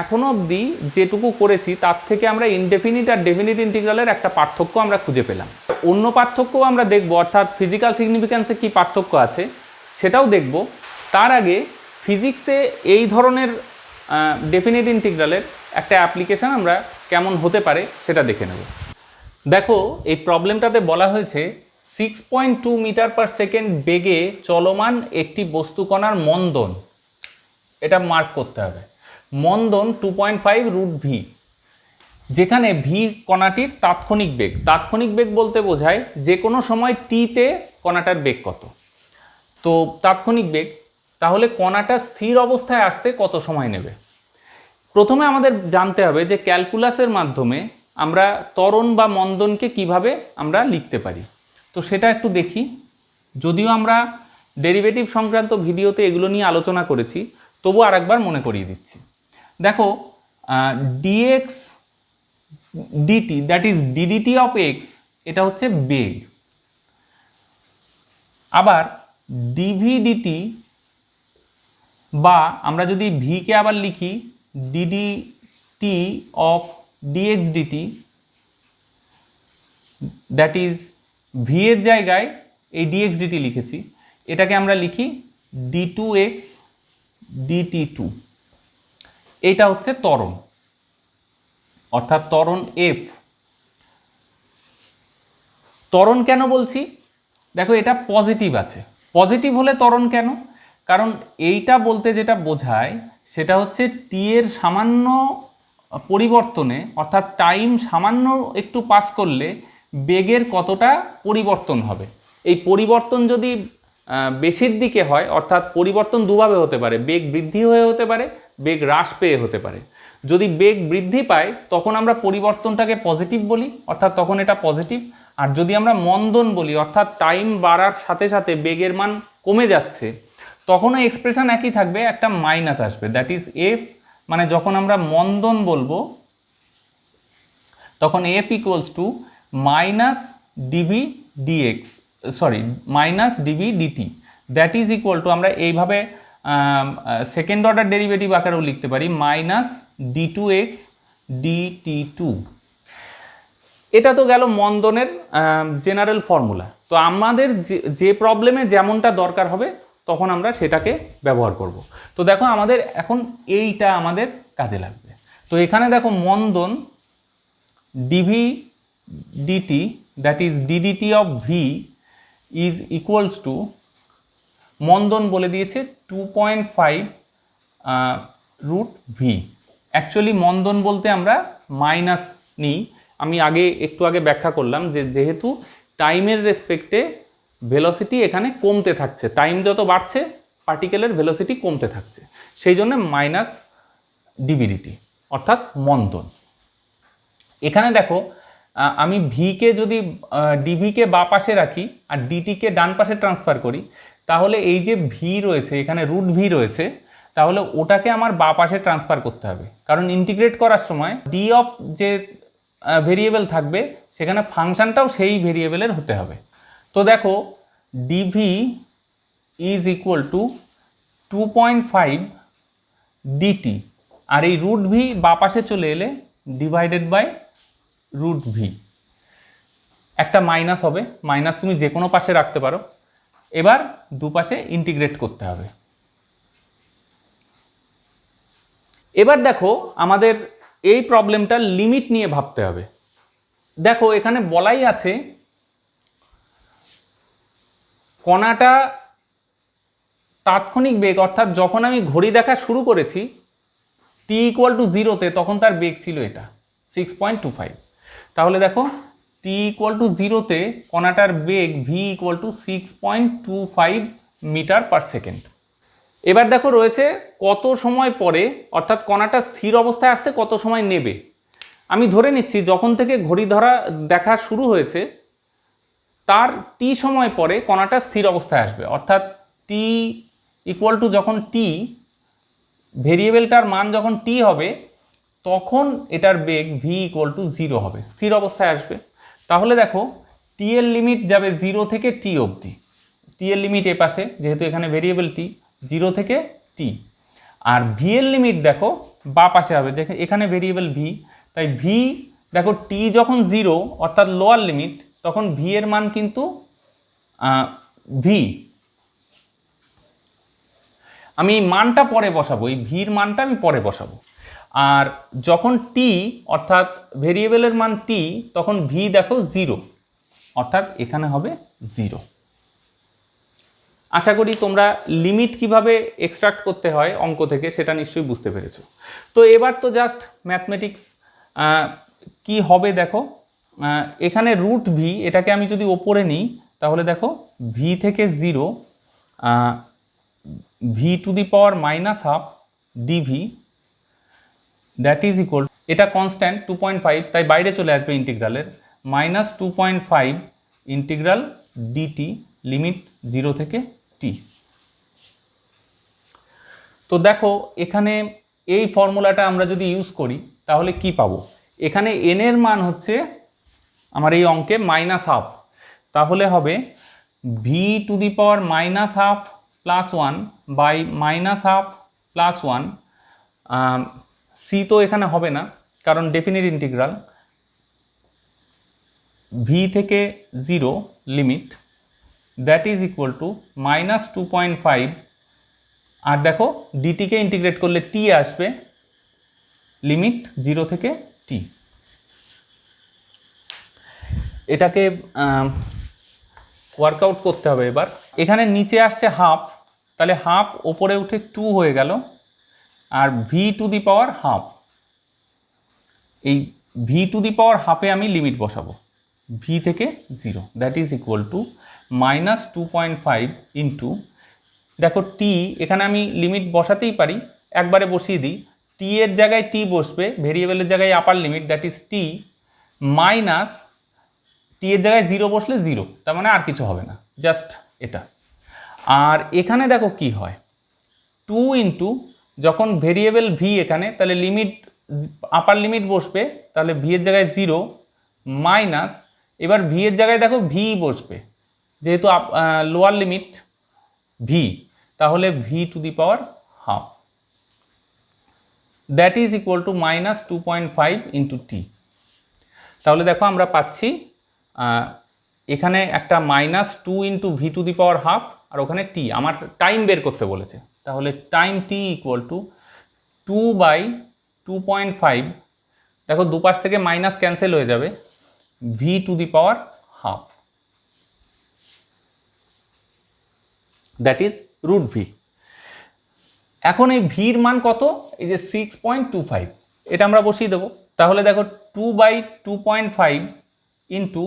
এখনো অবধি যেটুকু করেছি তার থেকে আমরা ইনডেফিনিট আর ডেফিনিট ইন্টিগ্রালের একটা পার্থক্য আমরা খুঁজে পেলাম। অন্য পার্থক্যও আমরা দেখব, অর্থাৎ ফিজিক্যাল সিগনিফিক্যান্সে কী পার্থক্য আছে সেটাও দেখব। তার আগে ফিজিক্সে এই ধরনের ডেফিনিট ইন্টিগ্রালের একটা অ্যাপ্লিকেশান আমরা কেমন হতে পারে সেটা দেখে নেব। দেখো এই প্রবলেমটাতে বলা হয়েছে 6.2 মিটার পার সেকেন্ড বেগে চলমান একটি বস্তুকণার মন্দন, এটা মার্ক করতে হবে, মন্দন 2.5√v, যেখানে ভি কণাটির তাৎক্ষণিক বেগ। তাৎক্ষণিক বেগ বলতে বোঝায় যে কোনো সময় টিতে কণাটার বেগ কত। তো তাৎক্ষণিক বেগ, তাহলে কণাটা স্থির অবস্থায় আসতে কত সময় নেবে। প্রথমে আমাদের জানতে হবে যে ক্যালকুলাসের মাধ্যমে আমরা ত্বরণ বা মন্দনকে কিভাবে আমরা লিখতে পারি। তো সেটা একটু দেখি, যদিও আমরা ডেরিভেটিভ সংক্রান্ত ভিডিওতে এগুলো নিয়ে আলোচনা করেছি, তবু আরেকবার মনে করিয়ে দিচ্ছি। দেখো dx dt that is ddt of x, এটা হচ্ছে বেগ। আবার dv dt, বা আমরা যদি v কে আবার লিখি ddt of dx dt, that is v এর জায়গায় এই dx dt লিখেছি, এটাকে আমরা লিখি d2x dt2। এটা হচ্ছে ত্বরণ, অর্থাৎ ত্বরণ f। ত্বরণ কেন বলছি, দেখো এটা পজিটিভ আছে। পজিটিভ হলে ত্বরণ কেন, কারণ এইটা বলতে যেটা বোঝায় সেটা হচ্ছে টি এর সামান্য পরিবর্তনে, অর্থাৎ টাইম সামান্য একটু পাস করলে বেগের কতটা পরিবর্তন হবে। এই পরিবর্তন যদি বেশির দিকে হয়, অর্থাৎ পরিবর্তন দুভাবে হতে পারে, বেগ বৃদ্ধি হয়ে হতে পারে, বেগ হ্রাস পেয়ে হতে পারে। যদি বেগ বৃদ্ধি পায় তখন আমরা পরিবর্তনটাকে পজিটিভ বলি, অর্থাৎ তখন এটা পজিটিভ। আর যদি আমরা মন্দন বলি, অর্থাৎ টাইম বাড়ার সাথে সাথে বেগের মান কমে যাচ্ছে, তখনও এক্সপ্রেশন একই থাকবে, একটা মাইনাস আসবে, দ্যাট ইজ এফ। মানে যখন আমরা মন্দন বলবো তখন f equals to minus dv dx, sorry minus dv dt, that is equal to, আমরা এইভাবে সেকেন্ড অর্ডার ডেরিভেটিভ আকারেও লিখতে পারি, মাইনাস d2x dt2। এটা তো গেল মন্দনের জেনারেল ফর্মুলা। তো আমাদের যে প্রবলেমে যেমনটা দরকার হবে তখন আমরা সেটাকে ব্যবহার করব। তো দেখো আমাদের এখন এইটা আমাদের কাজে লাগবে। তো এখানে দেখো মন্দন dv dt that is ddt of v is equals to, মন্দন বলে দিয়েছে 2.5 রুট ভি। অ্যাকচুয়ালি মন্দন বলতে আমরা মাইনাস নিই, আমি একটু আগে ব্যাখ্যা করলাম যে যেহেতু টাইমের রেসপেক্টে ভেলোসিটি এখানে কমতে থাকছে, টাইম যত বাড়ছে পার্টিকেলের ভেলোসিটি কমতে থাকছে, সেই জন্য মাইনাস ডিভিডিটি অর্থাৎ মন্দন। এখানে দেখো আমি ভিকে যদি ডিভিকে বা পাশে রাখি আর ডিটিকে ডান পাশে ট্রান্সফার করি, তাহলে এই যে ভি রয়েছে এখানে রুট ভি রয়েছে, তাহলে ওটাকে আমার বা পাশে ট্রান্সফার করতে হবে, কারণ ইন্টিগ্রেট করার সময় ডি অফ যে ভেরিয়েবল থাকবে সেখানে ফাংশনটাও সেই ভেরিয়েবলের হতে হবে। তো দেখো dv is equal to 2.5 dt, আর এই রুট ভি বা পাশে চলে এলে ডিভাইডেড বাই রুট ভি, একটা মাইনাস হবে, মাইনাস তুমি যে কোনো পাশে রাখতে পারো। এবার দুপাশে ইন্টিগ্রেট করতে হবে। এবার দেখো আমাদের এই প্রবলেমটার লিমিট নিয়ে ভাবতে হবে। দেখো এখানে বলাই আছে কণাটা তাৎক্ষণিক বেগ, অর্থাৎ যখন আমি ঘড়ি দেখা শুরু করেছি টি ইকুয়াল টু 0-তে, তখন তার বেগ ছিল এটা 6.25। তাহলে দেখো টি ইকুয়াল টু 0-তে কণাটার বেগ v equal to 6.25 metre per second. এবার দেখো রয়েছে কত সময় পরে, অর্থাৎ কণাটা স্থির অবস্থায় আসতে কত সময় নেবে। আমি ধরে নিচ্ছি যখন থেকে ঘড়ি দেখা শুরু হয়েছে তার টি সময় পরে কণাটা স্থির অবস্থায় আসবে, অর্থাৎ টি ইকুয়াল টু যখন টি, ভেরিয়েবলটার মান যখন টি হবে তখন এটার বেগ ভি ইকুয়াল টু 0 হবে, স্থির অবস্থায় আসবে। তাহলে দেখো টি এর লিমিট যাবে 0 থেকে টি অবধি, টি এর লিমিট এ পাশে যেহেতু এখানে ভেরিয়েবল টি 0 থেকে টি, আর ভি এর লিমিট দেখো বা পাশে হবে, দেখে এখানে ভেরিয়েবল ভি, তাই ভি দেখো টি যখন 0 অর্থাৎ লোয়ার লিমিট, তখন ভি এর মান কিন্তু ভি, আমি মানটা পরে বসাবো, এই ভির মানটা আমি পরে বসাবো। আর যখন টি অর্থাৎ ভেরিয়েবলের মান টি, তখন ভি দেখো 0, অর্থাৎ এখানে হবে 0। আশা করি তোমরা লিমিট কিভাবে এক্সট্রাক্ট করতে হয় অঙ্ক থেকে সেটা নিশ্চয়ই বুঝতে পেরেছো। তো এবার তো জাস্ট ম্যাথমেটিক্স কি হবে দেখো, এখানে রুট ভি, এটাকে আমি যদি ওপরে নিই তাহলে দেখো ভি থেকে 0 v to the power -12 dv that is equal, এটা কনস্ট্যান্ট 2.5, তাই বাইরে চলে আসবে ইন্টিগ্রালের, -2.5 ইন্টিগ্রাল ডিটি লিমিট 0 থেকে টি। তো দেখো এখানে এই ফর্মুলাটা আমরা যদি ইউজ করি তাহলে কি পাবো, এখানে এন এর মান হচ্ছে আমার এই অঙ্কে -12, তাহলে হবে v to the power -12 + 1 by -12 + 1, c তো এখানে হবে না কারণ ডেফিনিট ইন্টিগ্রাল, ভি থেকে 0 limit that is equal to -2.5, আর দেখো ডিটিকে ইন্টিগ্রেট করলে টি আসবে, লিমিট 0 থেকে টি। এটাকে ওয়ার্কআউট করতে হবে এবার। এখানে নিচে আসছে হাফ, তাহলে হাফ ওপরে উঠে 2 হয়ে গেল, আর v to the power half, এই ভি টু দি পাওয়ার হাফে আমি লিমিট বসাবো ভি থেকে 0 that is equal to -2.5 into, দেখো টি এখানে আমি লিমিট বসাতেই পারি, একবারে বসিয়ে দিই, টি এর জায়গায় টি বসবে, ভেরিয়েবলের জায়গায় upper limit that is t, minus t এর জায়গায় 0 বসলে 0, তার মানে আর কিছু হবে না, জাস্ট এটা। আর এখানে দেখো কি হয়, 2 ইন্টু যখন ভেরিয়েবল ভি এখানে, তাহলে লিমিট আপার লিমিট বসবে, তাহলে ভি এর জায়গায় 0 মাইনাস, এবার ভি এর জায়গায় দেখো ভি বসবে যেহেতু লোয়ার লিমিট ভি, তাহলে v to the power half that is equal to -2.5 into t. তাহলে দেখো আমরা পাচ্ছি এখানে একটা -2 into v to the power half আর ওখানে টি, আমার টাইম বের করতে বলেছে, তাহলে টাইম টি ইকুয়াল টু 2/2.5, দেখো দুপাশ থেকে মাইনাস ক্যান্সেল হয়ে যাবে, v to the power half, that is root v. এখন এই ভির মান কত, এই যে 6.25, এটা আমরা বসিয়ে দেবো। তাহলে দেখো 2/2.5 ইন্টু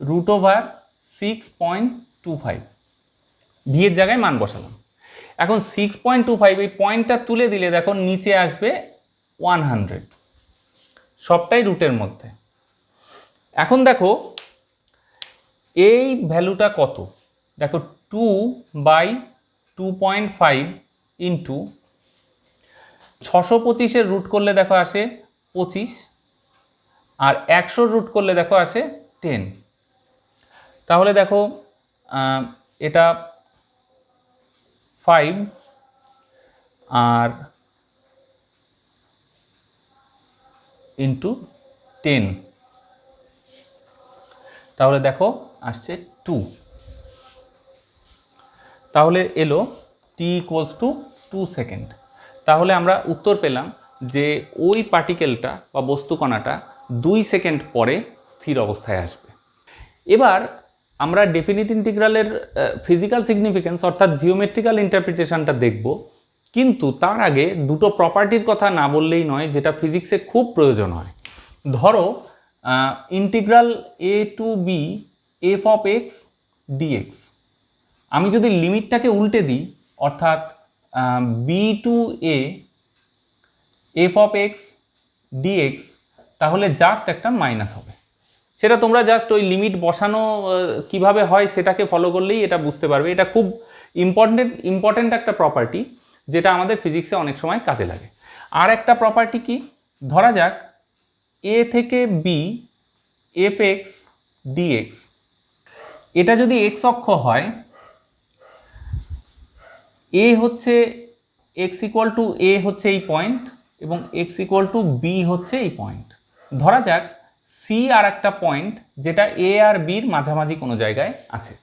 রুট ওভার 6.25, ভি এর জায়গায় মান বসালাম। এখন 6.25 এই পয়েন্টটা তুলে দিলে দেখো নিচে আসবে 100, সবটাই রুটের মধ্যে। এখন দেখো এই ভ্যালুটা কত, দেখো 2/2.5 ইন্টু 625-এর রুট করলে দেখো আসে 25, আর 100 রুট করলে দেখো আসে 10। তাহলে দেখো এটা 5 আর ইন্টু 10, তাহলে দেখো আসছে 2, তাহলে এলো t ইকুয়ালস টু 2 সেকেন্ড। তাহলে আমরা উত্তর পেলাম যে ওই পার্টিকেলটা বা বস্তুকণাটা 2 সেকেন্ড পরে স্থির অবস্থায় আসবে। এবার আমরা ডেফিনিট ইন্টিগ্রালের ফিজিক্যাল সিগনিফিকেন্স অর্থাৎ জিওমেট্রিক্যাল ইন্টারপ্রিটেশনটা দেখব, কিন্তু তার আগে দুটো প্রপার্টির কথা না বললেই নয় যেটা ফিজিক্সে খুব প্রয়োজন হয়। ধরো integral a to b f of x dx, আমি যদি লিমিটটাকে উল্টে দিই অর্থাৎ b to a f of x dx, তাহলে জাস্ট একটা মাইনাস হবে। সেটা তোমরা জাস্ট ওই লিমিট বসানো কিভাবে হয় সেটাকে ফলো করলেই এটা বুঝতে পারবে। এটা খুব ইম্পর্টেন্ট একটা প্রপার্টি যেটা আমাদের ফিজিক্সে অনেক সময় কাজে লাগে। আর একটা প্রপার্টি কি, ধরা যাক a থেকে b f x dx, এটা যদি x অক্ষ হয়, a হচ্ছে x ইকুয়াল টু a হচ্ছে এই পয়েন্ট এবং x ইকুয়াল টু b হচ্ছে এই পয়েন্ট। ধরা যাক c আর একটা পয়েন্ট যেটা a আর b এর মাঝামাঝি কোনো জায়গায় আছে।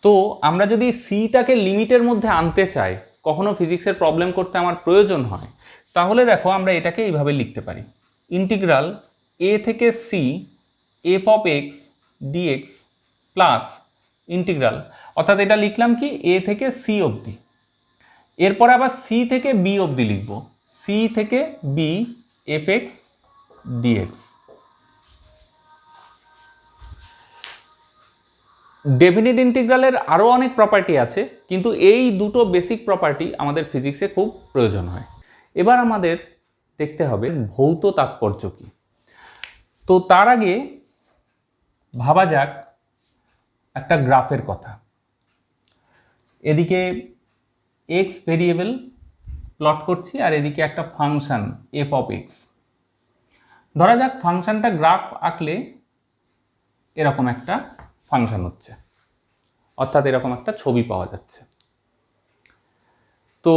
তো আমরা যদি সিটাকে লিমিটের মধ্যে আনতে চাই, কখনো ফিজিক্সের প্রবলেম করতে আমার প্রয়োজন হয়, তাহলে দেখো আমরা এটাকে এইভাবে লিখতে পারি, ইন্টিগ্রাল a থেকে c f of x dx plus integral, অর্থাৎ এটা লিখলাম কি a থেকে c অবধি, এরপর আবার c থেকে b অবধি লিখব, c থেকে b f x dx। Definite ইন্টিগ্রালের আরও অনেক প্রপার্টি আছে, কিন্তু এই দুটো বেসিক প্রপার্টি আমাদের ফিজিক্সে খুব প্রয়োজন হয়। এবার আমাদের দেখতে হবে ভৌত তাৎপর্য কী। তো তার আগে ভাবা যাক একটা গ্রাফের কথা। এদিকে এক্স ভেরিয়েবল প্লট করছি আর এদিকে একটা ফাংশন এফ অফ এক্স। ধরা যাক ফাংশনটা গ্রাফ আঁকলে এরকম একটা ফাংশন হচ্ছে, অর্থাৎ এরকম একটা ছবি পাওয়া যাচ্ছে। তো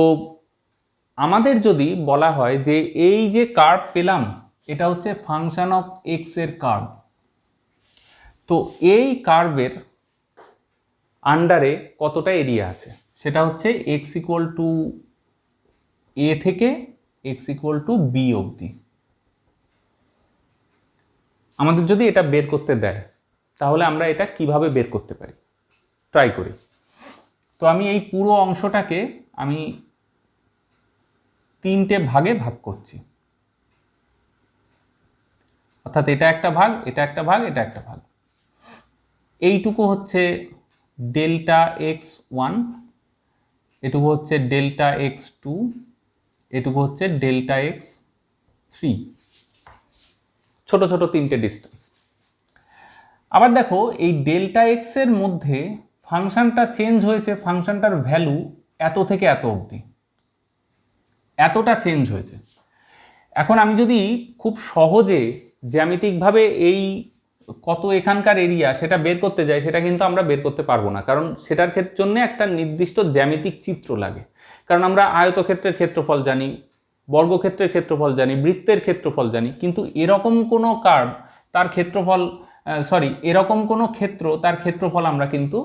আমাদের যদি বলা হয় যে এই যে কার্ভ পেলাম এটা হচ্ছে ফাংশন অফ এক্স এর কার্ভ, তো এই কার্ভের আন্ডারে কতটা এরিয়া আছে সেটা হচ্ছে এক্স ইকুয়াল টু এ থেকে এক্স ইকুয়াল টু বি অবধি। আমাদের যদি এটা বের করতে দেয় তাহলে আমরা এটা কিভাবে বের করতে পারি, ট্রাই করি। তো আমি এই পুরো অংশটাকে আমি 3টে ভাগে ভাগ করছি, অর্থাৎ এটা একটা ভাগ, এটা একটা ভাগ, এটা একটা ভাগ। এইটুকু হচ্ছে ডেল্টা এক্স 1, এটুকু হচ্ছে ডেল্টা এক্স 2, এটুকু হচ্ছে ডেল্টা এক্স 3, ছোট ছোট 3টে ডিস্টেন্স। আবার দেখো এই ডেল্টা এক্স এর মধ্যে ফাংশনটা চেঞ্জ হয়েছে, ফাংশনটার ভ্যালু এত থেকে এত অবধি, এতটা চেঞ্জ হয়েছে। এখন আমি যদি খুব সহজে জ্যামিতিকভাবে এই কত এখানকার এরিয়া সেটা বের করতে যাই, সেটা কিন্তু আমরা বের করতে পারবো না, কারণ সেটার জন্য একটা নির্দিষ্ট জ্যামিতিক চিত্র লাগে। কারণ আমরা আয়তক্ষেত্রের ক্ষেত্রফল জানি, বর্গক্ষেত্রের ক্ষেত্রফল জানি, বৃত্তের ক্ষেত্রফল জানি, কিন্তু এরকম কোনো কার্ভ তার ক্ষেত্রফল এরকম কোনো ক্ষেত্র তার ক্ষেত্রফল আমরা কিন্তু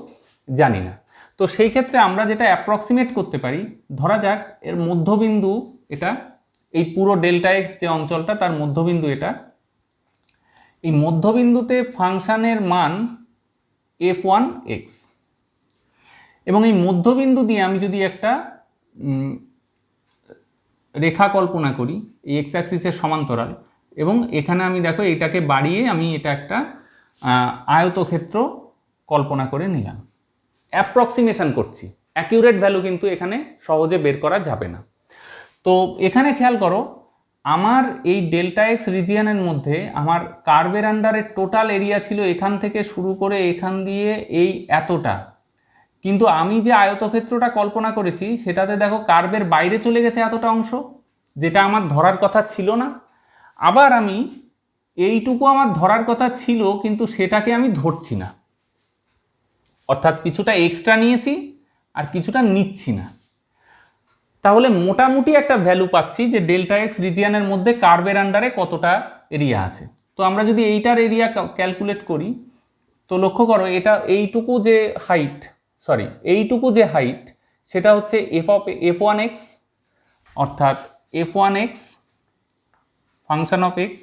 জানি না। তো সেই ক্ষেত্রে আমরা যেটা অ্যাপ্রক্সিমেট করতে পারি, ধরা যাক এর মধ্যবিন্দু এটা, এই পুরো ডেল্টা এক্স যে অঞ্চলটা তার মধ্যবিন্দু এটা, এই মধ্যবিন্দুতে ফাংশানের মান f1x, এবং এই মধ্যবিন্দু দিয়ে আমি যদি একটা রেখা কল্পনা করি এই এক্স অ্যাক্সিসের সমান্তরাল, এবং এখানে আমি দেখো এটাকে বাড়িয়ে আমি এটা একটা আয়তক্ষেত্র কল্পনা করে নিলাম। অ্যাপ্রক্সিমেশন করছি, অ্যাকিউরেট ভ্যালু কিন্তু এখানে সহজে বের করা যাবে না। তো এখানে খেয়াল করো, আমার এই ডেল্টা এক্স রিজিয়নের মধ্যে আমার কার্ভের আন্ডারের টোটাল এরিয়া ছিল এখান থেকে শুরু করে এখান দিয়ে এই এতটা, কিন্তু আমি যে আয়তক্ষেত্রটা কল্পনা করেছি সেটাতে দেখো কার্ভের বাইরে চলে গেছে এতটা অংশ, যেটা আমার ধরার কথা ছিল না। আবার আমি এইটুকু আমার ধরার কথা ছিল কিন্তু সেটাকে আমি ধরছি না, অর্থাৎ কিছুটা এক্সট্রা নিয়েছি আর কিছুটা নিচ্ছি না। তাহলে মোটামুটি একটা ভ্যালু পাচ্ছি যে ডেল্টা এক্স রিজিয়নের মধ্যে কার্ভের আন্ডারে কতটা এরিয়া আছে। তো আমরা যদি এইটার এরিয়া ক্যালকুলেট করি, তো লক্ষ্য করো এটা এইটুকু যে হাইট সেটা হচ্ছে f1x, অর্থাৎ f1x ফাংশন অফ এক্স,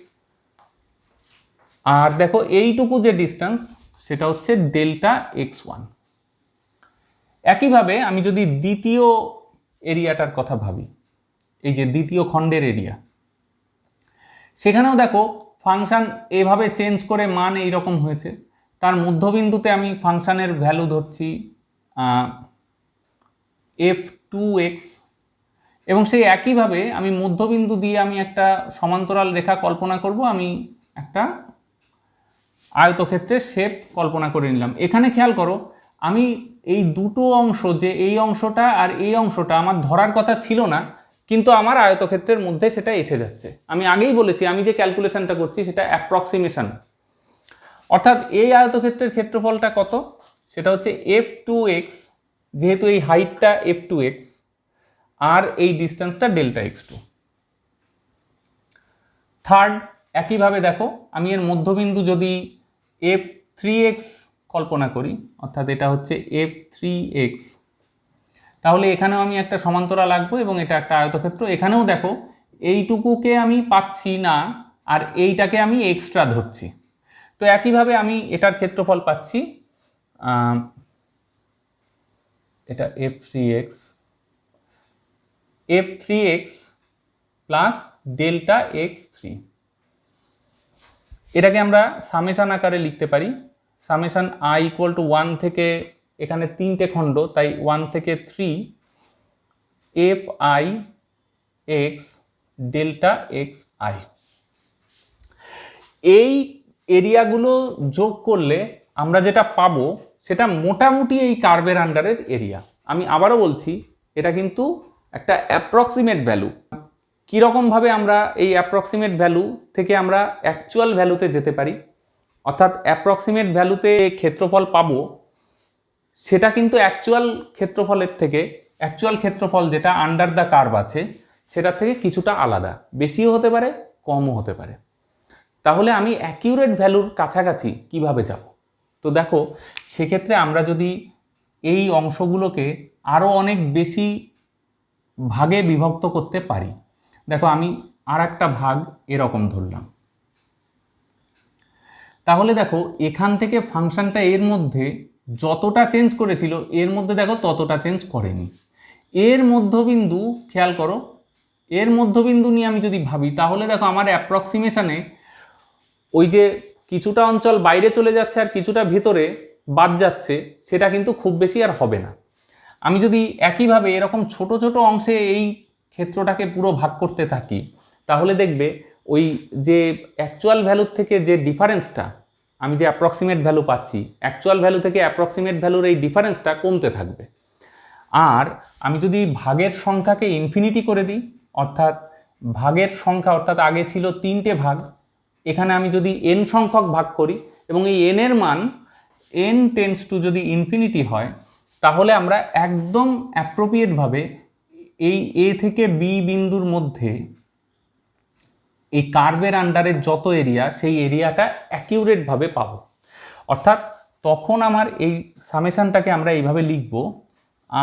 আর দেখো এইটুকু যে ডিস্টেন্স সেটা হচ্ছে ডেল্টা x1। একইভাবে আমি যদি দ্বিতীয় এরিয়াটার কথা ভাবি, এই যে দ্বিতীয় খণ্ডের এরিয়া, সেখানেও দেখো ফাংশন এভাবে চেঞ্জ করে মান এইরকম হয়েছে। তার মধ্যবিন্দুতে আমি ফাংশনের ভ্যালু ধরছি f2x, এবং সেই একইভাবে আমি মধ্যবিন্দু দিয়ে আমি একটা সমান্তরাল রেখা কল্পনা করব, আমি একটা আয়তক্ষেত্রের শেপ কল্পনা করে নিলাম। এখানে খেয়াল করো, আমি এই দুটো অংশ, যে এই অংশটা আর এই অংশটা আমার ধরার কথা ছিল না, কিন্তু আমার আয়তক্ষেত্রের মধ্যে সেটা এসে যাচ্ছে। আমি আগেই বলেছি আমি যে ক্যালকুলেশনটা করছি সেটা অ্যাপ্রক্সিমেশন, অর্থাৎ এই আয়তক্ষেত্রের ক্ষেত্রফলটা কত, সেটা হচ্ছে f2x, যেহেতু এই হাইটটা f2x আর এই ডিস্টেন্সটা ডেল্টা x2। থার্ড, একইভাবে দেখো আমি এর মধ্যবিন্দু যদি f3x কল্পনা করি, অর্থাৎ এটা হচ্ছে f3x, তাহলে এখানেও আমি একটা সমান্তরাল আঁকবো এবং এটা একটা আয়তক্ষেত্র। এখানেও দেখো এইটুকুকে আমি পাচ্ছি না আর এইটাকে আমি এক্সট্রা ধরছি। তো একইভাবে আমি এটার ক্ষেত্রফল পাচ্ছি, এটা f3x প্লাস ডেল্টা x3। এটাকে আমরা সামেশন আকারে লিখতে পারি, সামেশন i ইকুয়াল টু 1 থেকে, এখানে তিনটে খণ্ড তাই 1 থেকে 3 fi x ডেল্টা xi। এই এরিয়াগুলো যোগ করলে আমরা যেটা পাবো সেটা মোটামুটি এই কার্ভের আন্ডারের এরিয়া। আমি আবারও বলছি, এটা কিন্তু একটা অ্যাপ্রক্সিমেট ভ্যালু। কীরকমভাবে আমরা এই অ্যাপ্রক্সিমেট ভ্যালু থেকে আমরা অ্যাকচুয়াল ভ্যালুতে যেতে পারি, অর্থাৎ অ্যাপ্রক্সিমেট ভ্যালুতে ক্ষেত্রফল পাবো সেটা কিন্তু অ্যাকচুয়াল ক্ষেত্রফলের থেকে, অ্যাকচুয়াল ক্ষেত্রফল যেটা আন্ডার দ্য কার্ভ আছে সেটার থেকে কিছুটা আলাদা, বেশিও হতে পারে কমও হতে পারে। তাহলে আমি অ্যাকিউরেট ভ্যালুর কাছাকাছি কিভাবে যাব? তো দেখো, সেক্ষেত্রে আমরা যদি এই অংশগুলোকে আরও অনেক বেশি ভাগে বিভক্ত করতে পারি, দেখো আমি আর একটা ভাগ এরকম ধরলাম, তাহলে দেখো এখান থেকে ফাংশনটা এর মধ্যে যতটা চেঞ্জ করেছিল এর মধ্যে দেখো ততটা চেঞ্জ করেনি। এর মধ্যবিন্দু খেয়াল করো, এর মধ্যবিন্দু নিয়ে আমি যদি ভাবি তাহলে দেখো আমার অ্যাপ্রক্সিমেশনে ওই যে কিছুটা অঞ্চল বাইরে চলে যাচ্ছে আর কিছুটা ভিতরে বাদ যাচ্ছে, সেটা কিন্তু খুব বেশি আর হবে না। আমি যদি একইভাবে এরকম ছোট ছোট অংশে এই ক্ষেত্রটাকে পুরো ভাগ করতে থাকি, তাহলে দেখবে ওই যে অ্যাকচুয়াল ভ্যালুর থেকে যে ডিফারেন্সটা, আমি যে অ্যাপ্রক্সিমেট ভ্যালু পাচ্ছি, অ্যাকচুয়াল ভ্যালু থেকে অ্যাপ্রক্সিমেট ভ্যালুর এই ডিফারেন্সটা কমতে থাকবে। আর আমি যদি ভাগের সংখ্যাকে ইনফিনিটি করে দিই, অর্থাৎ ভাগের সংখ্যা, অর্থাৎ আগে ছিল 3টে ভাগ, এখানে আমি যদি n সংখ্যক ভাগ করি এবং এই n এর মান n টেন্ডস টু যদি ইনফিনিটি হয়, তাহলে আমরা একদম অ্যাপ্রোপ্রিয়েটভাবে এই a থেকে b বিন্দুর মধ্যে এই কার্ভের আন্ডারের যত এরিয়া, সেই এরিয়াটা অ্যাকিউরেটভাবে পাবো। অর্থাৎ তখন আমার এই সামেশানটাকে আমরা এইভাবে লিখব,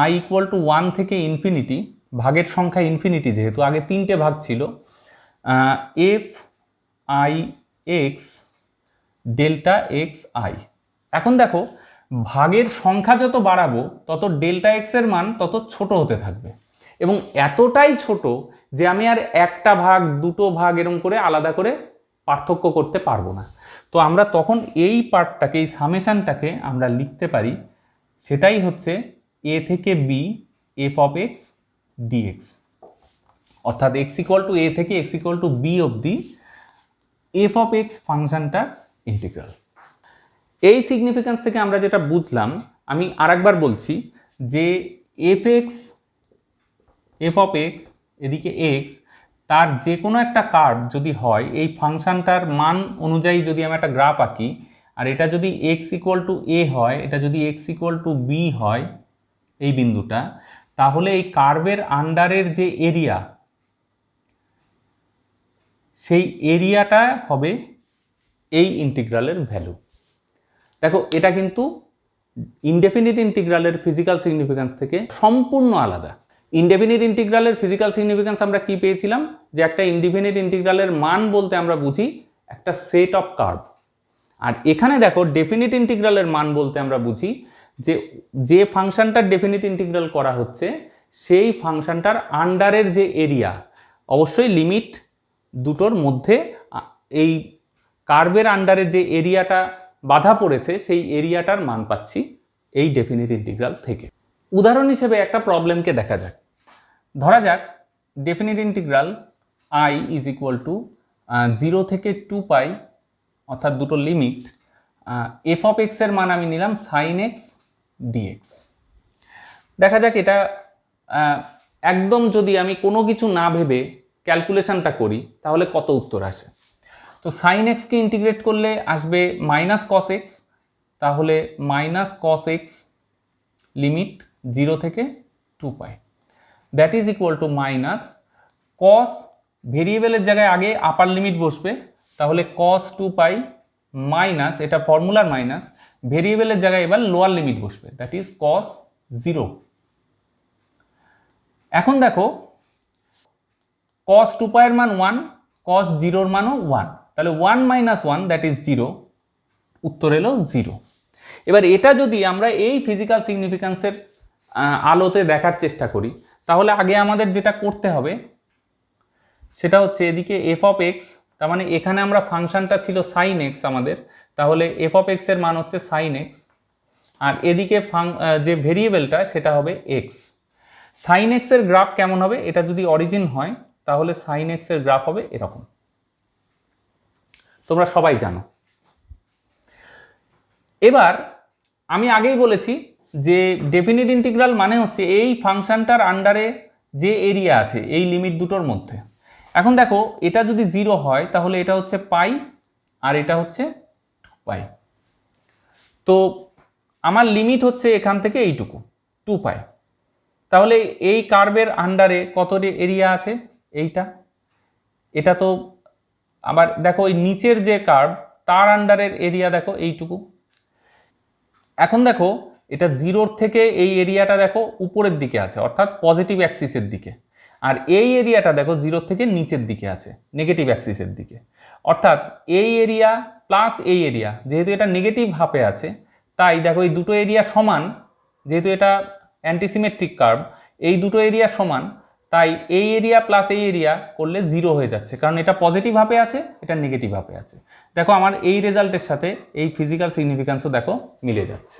i ইকুয়াল টু 1 থেকে ইনফিনিটি, ভাগের সংখ্যা ইনফিনিটি যেহেতু, আগে 3টে ভাগ ছিল, F I x delta x I. এখন দেখো ভাগের সংখ্যা যত বাড়াবো তত ডেল্টা এক্সের মান তত ছোট হতে থাকবে, এবং এতটাই ছোট যে আমি আর একটা ভাগ দুটো ভাগ এরকম করে আলাদা করে পার্থক্য করতে পারবো না। তো আমরা তখন এই পার্টটাকে, এই সামেশানটাকে আমরা লিখতে পারি, সেটাই হচ্ছে এ থেকে b f of x dx, অর্থাৎ এক্স ইকুয়াল টু এ থেকে এক্স ইকুয়াল টু বি অবধি এফ অফ এক্স ফাংশনটা ইন্টিগ্রাল। এই সিগনিফিক্যান্স থেকে আমরা যেটা বুঝলাম, আমি আরেকবার বলছি, যে এফ অফ এক্স এদিকে এক্স, তার যে কোনো একটা কার্ভ যদি হয়, এই ফাংশনটার মান অনুযায়ী যদি আমি একটা গ্রাফ আঁকি, আর এটা যদি এক্স ইকুয়াল টু এ হয়, এটা যদি এক্স ইকুয়াল টু বি হয়, এই বিন্দুটা, তাহলে এই কার্ভের আন্ডারের যে এরিয়া, সেই এরিয়াটা হবে এই ইন্টিগ্রালের ভ্যালু। দেখো এটা কিন্তু ইনডেফিনিট ইন্টিগ্রালের ফিজিক্যাল সিগনিফিক্যান্স থেকে সম্পূর্ণ আলাদা। ইনডেফিনিট ইন্টিগ্রালের ফিজিক্যাল সিগনিফিক্যান্স আমরা কি পেয়েছিলাম, যে একটা ইনডেফিনিট ইন্টিগ্রালের মান বলতে আমরা বুঝি একটা সেট অফ কার্ভ, আর এখানে দেখো ডেফিনিট ইন্টিগ্রালের মান বলতে আমরা বুঝি যে ফাংশনটার ডেফিনিট ইন্টিগ্রাল করা হচ্ছে সেই ফাংশনটার আন্ডারের যে এরিয়া, অবশ্যই লিমিট দুটোর মধ্যে এই কার্ভের আন্ডারে যে এরিয়াটা বাধা পড়েছে সেই এরিয়াটার মান পাচ্ছি এই ডেফিনিট ইন্টিগ্রাল থেকে। উদাহরণ হিসেবে একটা প্রবলেমকে দেখা যাক। ধরা যাক definite integral I is equal two 0 থেকে 2 পাই, অর্থাৎ দুটো লিমিট, এফ অফ এক্সের মান আমি নিলাম সাইন এক্স ডিএক্স। দেখা যাক এটা একদম যদি আমি কোনো কিছু না ভেবে ক্যালকুলেশনটা করি তাহলে কত উত্তর আসে। তো সাইন এক্সকে ইন্টিগ্রেট করলে আসবে মাইনাস কস এক্স, তাহলে মাইনাস কস এক্স লিমিট 0 থেকে 2 pi, that is equal to minus cos, ভেরিয়েবলের জায়গায় আগে আপার লিমিট বসবে, তাহলে কস 2 পাই মাইনাস, এটা ফর্মুলার মাইনাস, ভেরিয়েবলের জায়গায় এবার লোয়ার লিমিট বসবে, দ্যাট ইজ কস 0। এখন দেখো cos 2 পাইয়ের মান 1, cos 0 মানও 1, তাহলে 1 মাইনাস 1 দ্যাট ইজ 0, উত্তর এলো 0। এবার এটা যদি আমরা এই ফিজিক্যাল সিগনিফিক্যান্সের আলোতে দেখার চেষ্টা করি, তাহলে আগে আমাদের যেটা করতে হবে সেটা হচ্ছে এদিকে এফ অফ এক্স, তার মানে এখানে আমরা ফাংশনটা ছিল সাইন এক্স আমাদের, তাহলে এফ অফ এক্স এর মান হচ্ছে সাইন এক্স, আর এদিকে যে ভেরিয়েবলটা সেটা হবে এক্স। সাইন এক্স এর গ্রাফ কেমন হবে, এটা যদি অরিজিন হয় তাহলে সাইন এক্স এর গ্রাফ হবে এরকম, তোমরা সবাই জানো। এবার আমি আগেই বলেছি যে ডেফিনিট ইন্টিগ্রাল মানে হচ্ছে এই ফাংশনটার আন্ডারে যে এরিয়া আছে এই লিমিট দুটোর মধ্যে। এখন দেখো এটা যদি 0 হয় তাহলে এটা হচ্ছে পাই আর এটা হচ্ছে 2 পাই, তো আমার লিমিট হচ্ছে এখান থেকে এইটুকু 2 পাই, তাহলে এই কার্ভের আন্ডারে কত এরিয়া আছে, এইটা, এটা তো আবার দেখো ওই নিচের যে কার্ভ তার আন্ডারের এরিয়া দেখো এইটুকু। এখন দেখো এটা 0 থেকে এই এরিয়াটা দেখো উপরের দিকে আছে, অর্থাৎ পজিটিভ অ্যাক্সিসের দিকে, আর এই এরিয়াটা দেখো 0 থেকে নিচের দিকে আছে, নেগেটিভ অ্যাক্সিসের দিকে, অর্থাৎ এই এরিয়া প্লাস এই এরিয়া, যেহেতু এটা নেগেটিভ হাফে আছে তাই দেখো এই দুটো এরিয়া সমান, যেহেতু এটা অ্যান্টিসিমেট্রিক কার্ভ, এই দুটো এরিয়া সমান, তাই এই এরিয়া প্লাস এই এরিয়া করলে 0 হয়ে যাচ্ছে, কারণ এটা পজিটিভ হাফে আছে, এটা নেগেটিভ হাফে আছে। দেখো আমার এই রেজাল্টের সাথে এই ফিজিক্যাল সিগনিফিক্যান্সও দেখো মিলে যাচ্ছে।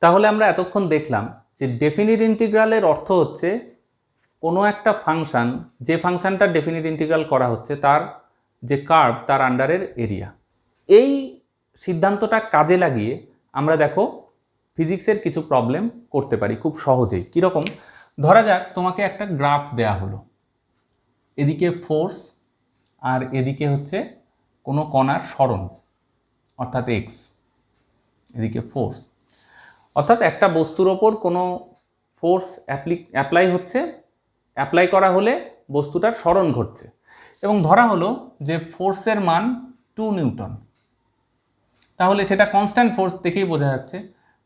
তাহলে আমরা এতক্ষণ দেখলাম যে ডেফিনিট ইন্টিগ্রালের অর্থ হচ্ছে কোনো একটা ফাংশন, যে ফাংশনটা ডেফিনিট ইন্টিগ্রাল করা হচ্ছে তার যে কার্ভ তার আন্ডারের এরিয়া। এই সিদ্ধান্তটা কাজে লাগিয়ে আমরা দেখো ফিজিক্সের কিছু প্রবলেম করতে পারি খুব সহজেই। কীরকম, ধরা যাক তোমাকে একটা গ্রাফ দেয়া হলো, এদিকে ফোর্স আর এদিকে হচ্ছে কোনো কণার সরণ অর্থাৎ এক্স, এদিকে ফোর্স, অর্থাৎ একটা বস্তুর ওপর কোনো ফোর্স অ্যাপ্লাই হচ্ছে, অ্যাপ্লাই করা হলে বস্তুটার সরণ ঘটছে, এবং ধরা হলো যে ফোর্সের মান 2 নিউটন। তাহলে সেটা কনস্ট্যান্ট ফোর্স দেখেই বোঝা যাচ্ছে।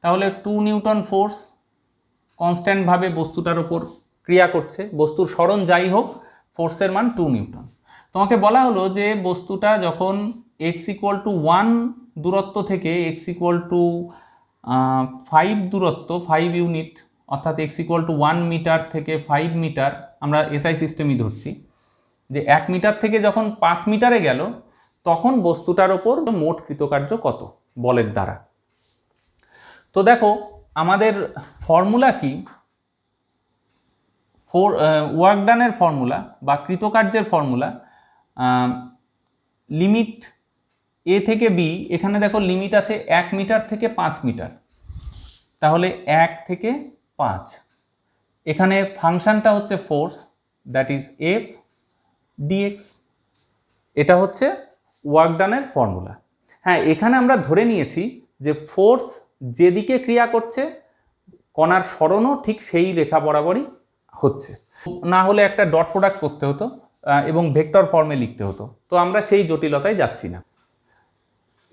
তাহলে 2 নিউটন ফোর্স কনস্ট্যান্টভাবে বস্তুটার ওপর ক্রিয়া করছে, বস্তুর সরণ যাই হোক ফোর্সের মান 2 নিউটন। তোমাকে বলা হলো যে বস্তুটা যখন x=1 দূরত্ব থেকে x=5 দূরত্ব, 5 ইউনিট, অর্থাৎ x=1 মিটার থেকে 5 মিটার, আমরা এসআই সিস্টেমই ধরছি, যে 1 মিটার থেকে যখন 5 মিটারে গেল তখন বস্তুটার ওপর মোট কৃতকার্য কত বলের দ্বারা। তো দেখো আমাদের ফর্মুলা কি, ওয়ার্ক ডানের ফর্মুলা বা কৃতকার্যের ফর্মুলা, লিমিট এ থেকে বি, এখানে দেখো লিমিট আছে 1 মিটার থেকে 5 মিটার, তাহলে 1 থেকে 5, এখানে ফাংশনটা হচ্ছে force, that is f dx, এটা হচ্ছে ওয়ার্ক ডানের ফর্মুলা। হ্যাঁ, এখানে আমরা ধরে নিয়েছি যে ফোর্স যেদিকে ক্রিয়া করছে কণার সরণও ঠিক সেই রেখা বরাবরই হচ্ছে, না হলে একটা ডট প্রোডাক্ট করতে হতো এবং ভেক্টর ফর্মে লিখতে হতো, তো আমরা সেই জটিলতায় যাচ্ছি না।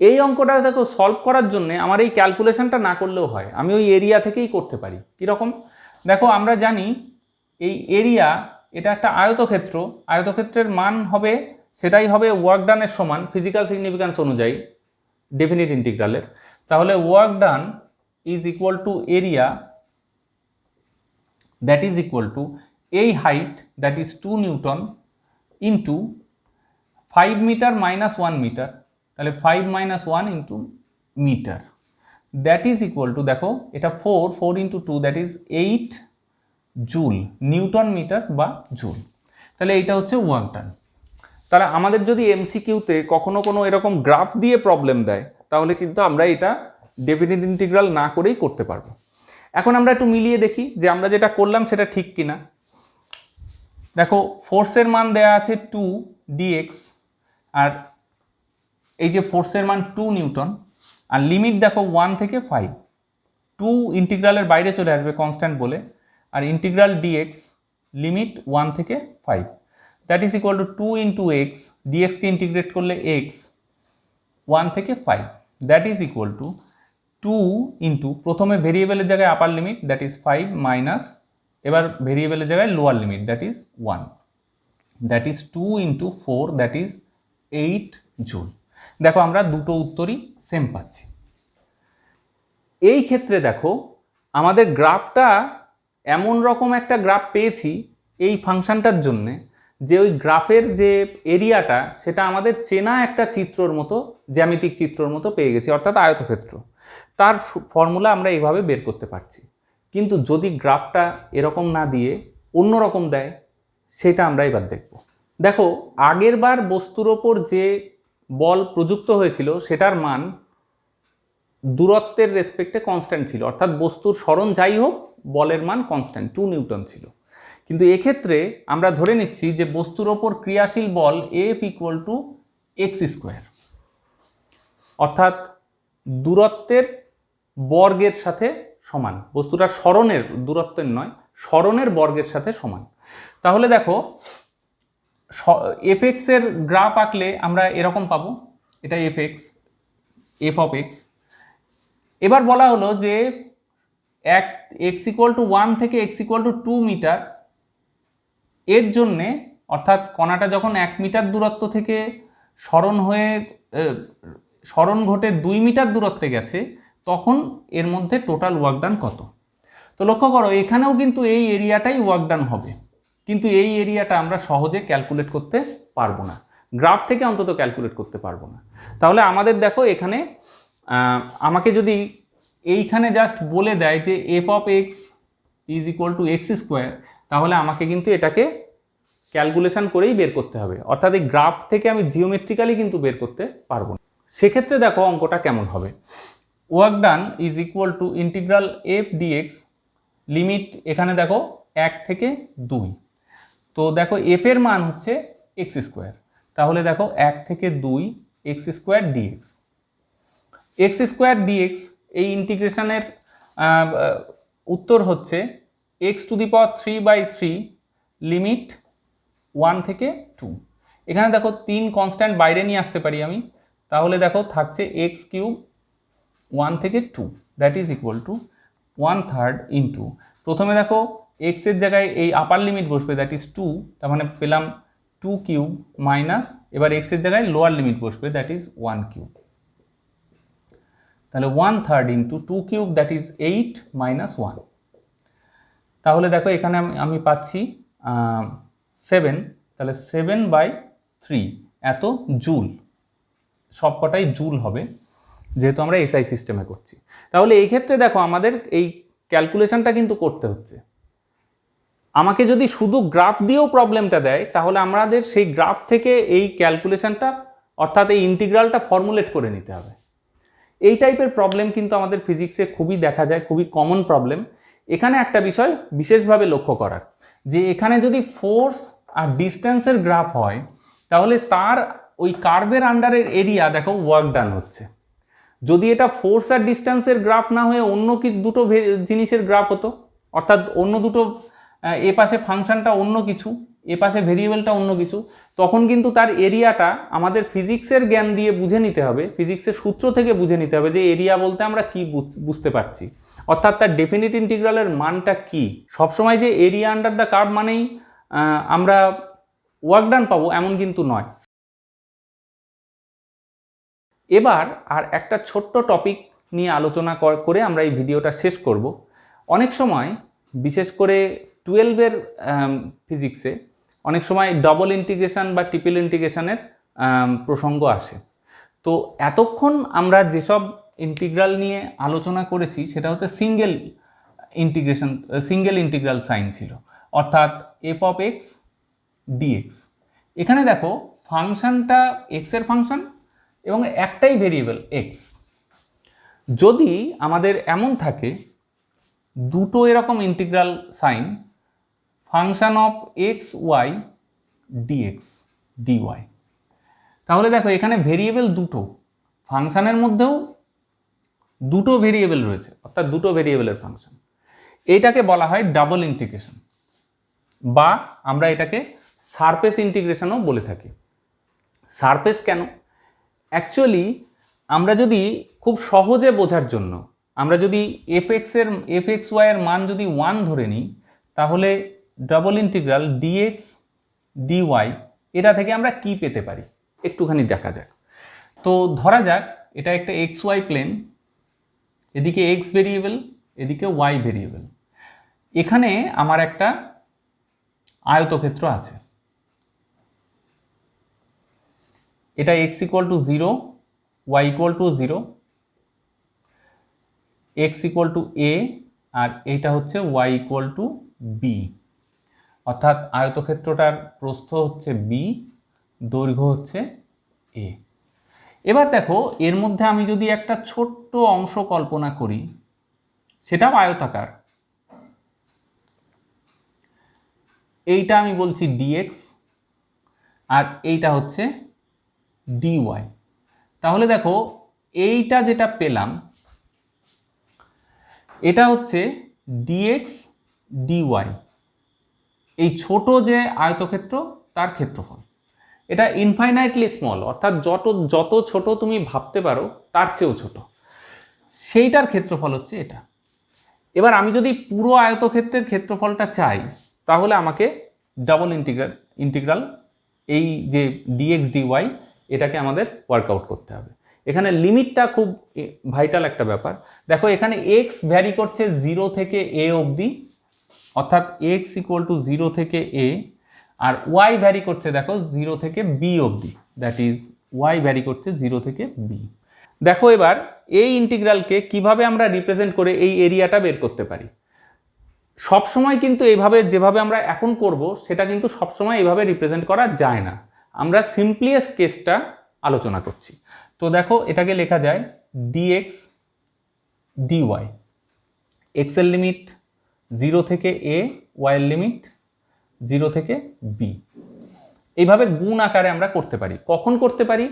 এই অঙ্কটা দেখো সলভ করার জন্য আমার এই ক্যালকুলেশনটা না করলেও হয়, আমি ওই এরিয়া থেকেই করতে পারি। কীরকম দেখো, আমরা জানি এই এরিয়া, এটা একটা আয়তক্ষেত্র, আয়তক্ষেত্রের মান হবে, সেটাই হবে ওয়ার্ক ডানের সমান ফিজিক্যাল সিগনিফিক্যান্স অনুযায়ী ডেফিনিট ইন্টিগ্রালের। তাহলে work done is equal to area, that is equal to এই height, that is 2 newton, into 5 metre minus 1 metre, তাহলে 5 - 1 into metre, that is equal to, দেখো এটা 4 into 2, that is 8 joule, newton metre বা joule. তাহলে এইটা হচ্ছে work done. তাহলে আমাদের যদি এমসিকিউতে কখনো কোনো এরকম গ্রাফ দিয়ে প্রবলেম দেয় তাহলে কিন্তু আমরা এটা ডেফিনিট ইন্টিগ্রাল না করেই করতে পারবো। এখন আমরা একটু মিলিয়ে দেখি যে আমরা যেটা করলাম সেটা ঠিক কিনা। দেখো ফোর্সের মান দেয়া আছে 2 ডিএক্স, আর এই যে ফোর্সের মান 2 নিউটন, আর লিমিট দেখো 1 থেকে 5, 2 ইন্টিগ্রালের বাইরে চলে আসবে কনস্ট্যান্ট বলে, আর ইন্টিগ্রাল ডিএক্স লিমিট 1 থেকে 5, that is equal to 2 into x, ডিএক্সকে ইন্টিগ্রেট করলে এক্স 1 থেকে 5, that is equal to 2 into, প্রথমে ভেরিয়েবলের জায়গায় upper limit that is 5 minus, এবার ভেরিয়েবলের জায়গায় lower limit that is 1, that is 2 into 4, that is 8 joule. দেখো আমরা দুটো উত্তরই সেম পাচ্ছি। এই ক্ষেত্রে দেখো আমাদের গ্রাফটা এমন রকম একটা গ্রাফ পেয়েছি এই ফাংশনটার জন্যে যে ওই গ্রাফের যে এরিয়াটা সেটা আমাদের চেনা একটা চিত্রর মতো, জ্যামিতিক চিত্রর মতো পেয়ে গেছি, অর্থাৎ আয়তক্ষেত্র। তার ফর্মুলা আমরা এইভাবে বের করতে পারছি। কিন্তু যদি গ্রাফটা এরকম না দিয়ে অন্য রকম দেয়, সেটা আমরা এবার দেখব। দেখো আগের বার বস্তুর ওপর যে বল প্রযুক্ত হয়েছিল সেটার মান দূরত্বের রেসপেক্টে কনস্ট্যান্ট ছিল, অর্থাৎ বস্তুর সরণ যাই হোক বলের মান কনস্ট্যান্ট 2 নিউটন ছিল। কিন্তু এক্ষেত্রে আমরা ধরে নিচ্ছি যে বস্তুর ওপর ক্রিয়াশীল বল F = x², অর্থাৎ দূরত্বের বর্গের সাথে সমান, বস্তুটার সরণের, দূরত্বের নয়, সরণের বর্গের সাথে সমান। তাহলে দেখো fx এর গ্রাফ আঁকলে আমরা এরকম পাবো, এটা fx, f অফ x। এবার বলা হলো যে x=1 থেকে x=2 মিটার এর জন্যে, অর্থাৎ কণাটা যখন 1 মিটার দূরত্ব থেকে সরণ ঘটে 2 মিটার দূরত্বে গেছে তখন এর মধ্যে টোটাল ওয়ার্ক ডান কত। তো লক্ষ্য করো এখানেও কিন্তু এই এরিয়াটাই ওয়ার্ক ডান হবে, কিন্তু এই এরিয়াটা আমরা সহজে ক্যালকুলেট করতে পারবো না, গ্রাফ থেকে অন্তত ক্যালকুলেট করতে পারবো না। তাহলে আমাদের দেখো এখানে আমাকে যদি এইখানে জাস্ট বলে দেয় যে f অফ x = x², তাহলে আমাকে কিন্তু এটাকে ক্যালকুলেশন করেই বের করতে হবে, অর্থাৎ এই গ্রাফ থেকে আমি জিওমেট্রিক্যালি কিন্তু বের করতে পারবো না। সেক্ষেত্রে দেখো অঙ্কটা কেমন হবে, work done is equal two integral f dx, limit এখানে দেখো 1 থেকে 2, তো দেখো f এর মান হচ্ছে x², তাহলে দেখো 1 থেকে 2 x² dx, x² dx এই ইন্টিগ্রেশনের উত্তর হচ্ছে x⁴/3 লিমিট 1 থেকে 2। এখানে দেখো 3 কনস্ট্যান্ট বাইরে নিয়ে আসতে পারি আমি, তাহলে দেখো থাকছে এক্স কিউব 1 থেকে 2 that is equal two 1/3 into, প্রথমে দেখো এক্সের জায়গায় এই আপার লিমিট বসবে দ্যাট ইজ 2, তার মানে পেলাম 2 কিউব মাইনাস, এবার এক্সের জায়গায় লোয়ার লিমিট বসবে দ্যাট ইজ 1 কিউব, তাহলে 1/3 into 2 cube that is 8 minus 1। তাহলে দেখো এখানে আমি পাচ্ছি 7, তাহলে 7/3 এত জুল, সবকটাই জুল হবে যেহেতু আমরা এসআই সিস্টেমে করছি। তাহলে এই ক্ষেত্রে দেখো আমাদের এই ক্যালকুলেশনটা কিন্তু করতে হচ্ছে। আমাকে যদি শুধু গ্রাফ দিয়েও প্রবলেমটা দেয় তাহলে আমাদের সেই গ্রাফ থেকে এই ক্যালকুলেশনটা অর্থাৎ এই ইন্টিগ্রালটা ফর্মুলেট করে নিতে হবে। এই টাইপের প্রবলেম কিন্তু আমাদের ফিজিক্সে খুবই দেখা যায়, খুবই কমন প্রবলেম। এখানে একটা বিষয় বিশেষভাবে লক্ষ্য করার, যে এখানে যদি ফোর্স আর ডিস্টেন্সের গ্রাফ হয় তাহলে তার ওই কার্ভের আন্ডারের এরিয়া দেখো ওয়ার্ক ডান হচ্ছে। যদি এটা ফোর্স আর ডিস্টেন্সের গ্রাফ না হয়ে অন্য কি দুটো জিনিসের গ্রাফ হতো, অর্থাৎ অন্য দুটো, এ পাশে ফাংশনটা অন্য কিছু, এ পাশে ভেরিয়েবলটা অন্য কিছু, তখন কিন্তু তার এরিয়াটা আমাদের ফিজিক্সের জ্ঞান দিয়ে বুঝে নিতে হবে, ফিজিক্সের সূত্র থেকে বুঝে নিতে হবে যে এরিয়া বলতে আমরা কি বুঝতে পারছি, অর্থাৎ তার ডেফিনিট ইন্টিগ্রালের মানটা কি। সবসময় যে এরিয়া আন্ডার দ্য কার্ভ মানেই আমরা ওয়ার্ক ডান পাবো এমন কিন্তু নয়। এবার আর একটা ছোট্ট টপিক নিয়ে আলোচনা করে আমরা এই ভিডিওটা শেষ করব। অনেক সময় বিশেষ করে 12-এর ফিজিক্সে অনেক সময় ডবল ইন্টিগ্রেশন বা ট্রিপল ইন্টিগ্রেশনের প্রসঙ্গ আসে। তো এতক্ষণ আমরা যেসব ইন্টিগ্রাল নিয়ে আলোচনা করেছি সেটা হচ্ছে সিঙ্গেল ইন্টিগ্রাল সাইন ছিল, অর্থাৎ এফ অফ এক্স ডিএক্স। এখানে দেখো ফাংশনটা এক্সের ফাংশন এবং একটাই ভেরিয়েবল এক্স। যদি আমাদের এমন থাকে দুটো এরকম integral sine function of x y dx dy, তাহলে দেখো এখানে ভেরিয়েবল দুটো, ফাংশনের মধ্যেও দুটো ভেরিয়েবল রয়েছে, অর্থাৎ দুটো ভেরিয়েবলের ফাংশন। এইটাকে বলা হয় ডাবল ইন্টিগ্রেশন, বা আমরা এটাকে সারফেস ইন্টিগ্রেশনও বলে থাকি। সারফেস কেন? অ্যাকচুয়ালি আমরা যদি খুব সহজে বোঝার জন্য আমরা যদি এফ এক্স ওয়াই এর মান যদি 1 ধরে নিই, তাহলে ডাবল ইন্টিগ্রাল ডিএক্স ডিওয়াই এটা থেকে আমরা কি পেতে পারি একটুখানি দেখা যাক। তো ধরা যাক এটা একটা এক্স ওয়াই প্লেন, এদিকে এক্স ভেরিয়েবল, এদিকে ওয়াই ভেরিয়েবল। এখানে আমার একটা আয়তক্ষেত্র আছে, এটা x equal to 0, y equal to 0, x equal to a, আর এইটা হচ্ছে y ইকুয়াল টু b, অর্থাৎ আয়তক্ষেত্রটার প্রস্থ হচ্ছে b, দৈর্ঘ্য হচ্ছে a। এবার দেখো এর মধ্যে আমি যদি একটা ছোট্ট অংশ কল্পনা করি, সেটাও আয়তাকার, এইটা আমি বলছি dx আর এইটা হচ্ছে dy। তাহলে দেখো এইটা যেটা পেলাম এটা হচ্ছে dx dy, এই ছোট যে আয়তক্ষেত্র তার ক্ষেত্রফল। এটা ইনফাইনাইটলি স্মল, অর্থাৎ যত ছোট তুমি ভাবতে পারো তার চেয়েও ছোট, সেইটার ক্ষেত্রফল হচ্ছে এটা। এবার আমি যদি পুরো আয়তক্ষেত্রের ক্ষেত্রফলটা চাই তাহলে আমাকে ডাবল ইন্টিগ্রাল এই যে dx dy এটাকে আমাদের ওয়ার্কআউট করতে হবে। এখানে লিমিটটা খুব ভাইটাল একটা ব্যাপার। দেখো এখানে x ভ্যারি করছে 0 থেকে a অবধি, অর্থাৎ x ইকুয়াল টু 0 থেকে a, আর y ভ্যারি করছে দেখো 0 থেকে b অবধি, দ্যাট ইজ y ভ্যারি করছে 0 থেকে b। দেখো এবার এই ইন্টিগ্রালকে কিভাবে আমরা রিপ্রেজেন্ট করে এই এরিয়াটা বের করতে পারি। সবসময় কিন্তু এইভাবে যেভাবে আমরা এখন করব সেটা কিন্তু সবসময় এইভাবে রিপ্রেজেন্ট করা যায় না, আমরা সিম্পলিয়েস্ট কেসটা আলোচনা করছি। তো দেখো এটাকে লেখা যায় dx dy, x এর লিমিট 0 থেকে a, y এর লিমিট 0 থেকে b। এইভাবে গুণ আকারে আমরা করতে পারি। কখন করতে পারি?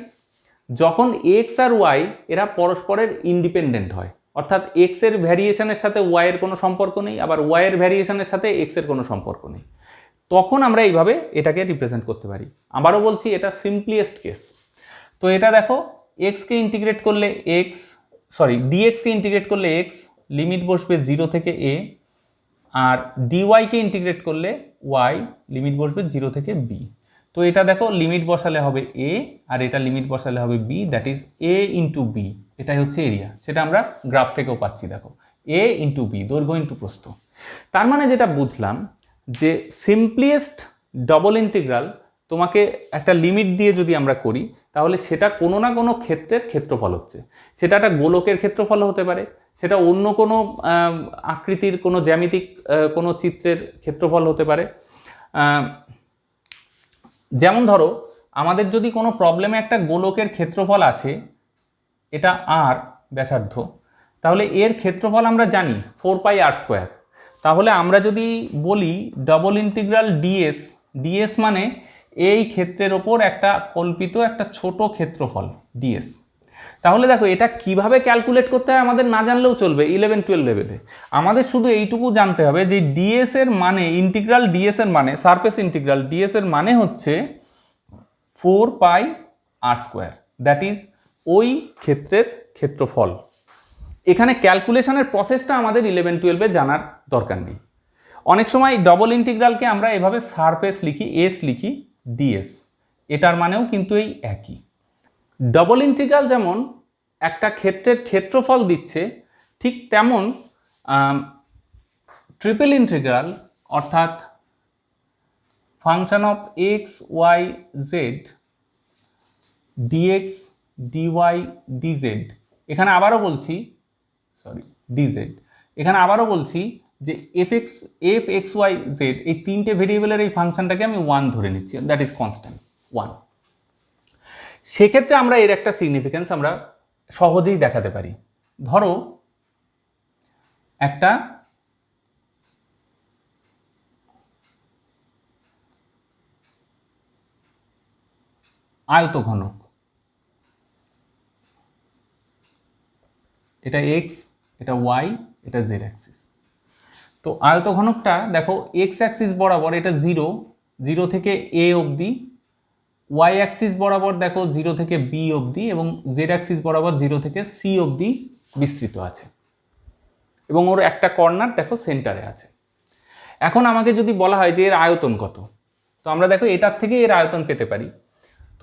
যখন x আর y এরা পরস্পরের ইন্ডিপেন্ডেন্ট হয়, অর্থাৎ x এর ভ্যারিয়েশনের সাথে y এর কোনো সম্পর্ক নেই, আবার y এর ভ্যারিয়েশনের সাথে x এর কোনো সম্পর্ক নেই, তখন আমরা এইভাবে এটাকে রিপ্রেজেন্ট করতে পারি। আবারও বলছি এটা সিম্পলিয়েস্ট কেস। তো এটা দেখো এক্সকে ইন্টিগ্রেট করলে ডিএক্সকে ইন্টিগ্রেট করলে এক্স, লিমিট বসবে 0 থেকে এ, আর ডিওয়াইকে ইন্টিগ্রেট করলে ওয়াই, লিমিট বসবে 0 থেকে বি। তো এটা দেখো লিমিট বসালে হবে এ, আর এটা লিমিট বসালে হবে b, that is a into b. এটাই হচ্ছে এরিয়া, সেটা আমরা গ্রাফ থেকেও পাচ্ছি। দেখো এ ইন্টু বি, দৈর্ঘ্য ইন্টু প্রস্থ। তার মানে যেটা বুঝলাম যে সিম্পলিয়েস্ট ডবল ইন্টিগ্রাল তোমাকে একটা লিমিট দিয়ে যদি আমরা করি, তাহলে সেটা কোনো না কোনো ক্ষেত্রের ক্ষেত্রফল হচ্ছে। সেটা একটা গোলকের ক্ষেত্রফল হতে পারে, সেটা অন্য কোনো আকৃতির কোনো জ্যামিতিক কোনো চিত্রের ক্ষেত্রফল হতে পারে। যেমন ধরো আমাদের যদি কোনো প্রবলেমে একটা গোলকের ক্ষেত্রফল আসে, এটা আর ব্যাসার্ধ, তাহলে এর ক্ষেত্রফল আমরা জানি 4πr²। তাহলে আমরা যদি বলি ডবল ইন্টিগ্রাল ডিএস মানে এই ক্ষেত্রের ওপর একটা কল্পিত একটা ছোট ক্ষেত্রফল ডিএস। তাহলে দেখো এটা কিভাবে ক্যালকুলেট করতে হয় আমাদের না জানলেও চলবে 11-12 লেভেলে। আমাদের শুধু এইটুকু জানতে হবে যে ডিএস এর মানে, ইন্টিগ্রাল ডিএস এর মানে, সারফেস ইন্টিগ্রাল ডিএস এর মানে হচ্ছে 4πr², দ্যাট ইজ ওই ক্ষেত্রের ক্ষেত্রফল। এখানে ক্যালকুলেশনের প্রসেসটা আমাদের 11-12-এ জানার দরকার নেই। অনেক সময় ডবল ইন্টিগ্রালকে আমরা এভাবে সারফেস লিখি, এস লিখি, ডিএস, এটার মানেও কিন্তু এই একই। ডবল ইন্টিগ্রাল যেমন একটা ক্ষেত্রের ক্ষেত্রফল দিচ্ছে, ঠিক তেমন ট্রিপল ইন্টিগ্রাল অর্থাৎ function of x y z dx dy dz, এখানে আবারও বলছি ডিজেড, এখানে আবারও বলছি যে এফ এক্স ওয়াই জেড এই তিনটে ভেরিয়েবলের এই ফাংশনটাকে আমি 1 ধরে নিচ্ছি, দ্যাট ইজ কনস্ট্যান্ট 1। সেক্ষেত্রে আমরা এর একটা সিগনিফিকেন্স আমরা সহজেই দেখাতে পারি। ধরো একটা আয়তঘনক, এটা এক্স, এটা ওয়াই, এটা জেড অ্যাক্সিস। তো আয়তঘনকটা দেখো এক্স অ্যাক্সিস বরাবর এটা 0 থেকে এ অবধি, ওয়াই অ্যাক্সিস বরাবর দেখো 0 থেকে বি অবধি, এবং জেড অ্যাক্সিস বরাবর 0 থেকে সি অবধি বিস্তৃত আছে, এবং ওর একটা কর্নার দেখো সেন্টারে আছে। এখন আমাকে যদি বলা হয় যে এর আয়তন কত, তো আমরা দেখো এটার থেকে এর আয়তন পেতে পারি।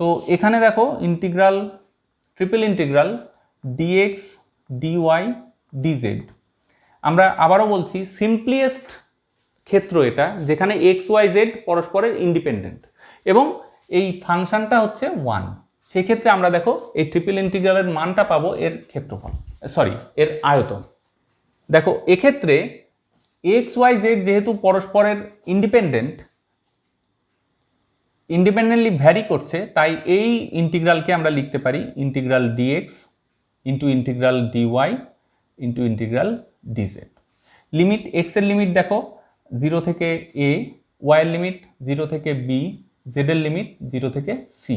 তো এখানে দেখো integral, triple integral dx dy dz, আমরা আবারও বলছি সিম্পলিয়েস্ট ক্ষেত্র এটা, যেখানে এক্স ওয়াই জেড পরস্পরের ইন্ডিপেন্ডেন্ট এবং এই ফাংশনটা হচ্ছে 1। সেক্ষেত্রে আমরা দেখো এই ট্রিপল ইন্টিগ্রালের মানটা পাবো এর ক্ষেত্রফল, এর আয়তন। দেখো এক্ষেত্রে এক্স ওয়াই জেড যেহেতু পরস্পরের ইন্ডিপেন্ডেন্টলি ভ্যারি করছে, তাই এই ইন্টিগ্রালকে আমরা লিখতে পারি integral dx into integral dy into integral dz. Limit x এর লিমিট দেখো 0 থেকে এ, ওয়াই এর লিমিট 0 থেকে বি, জেড এর লিমিট 0 থেকে সি,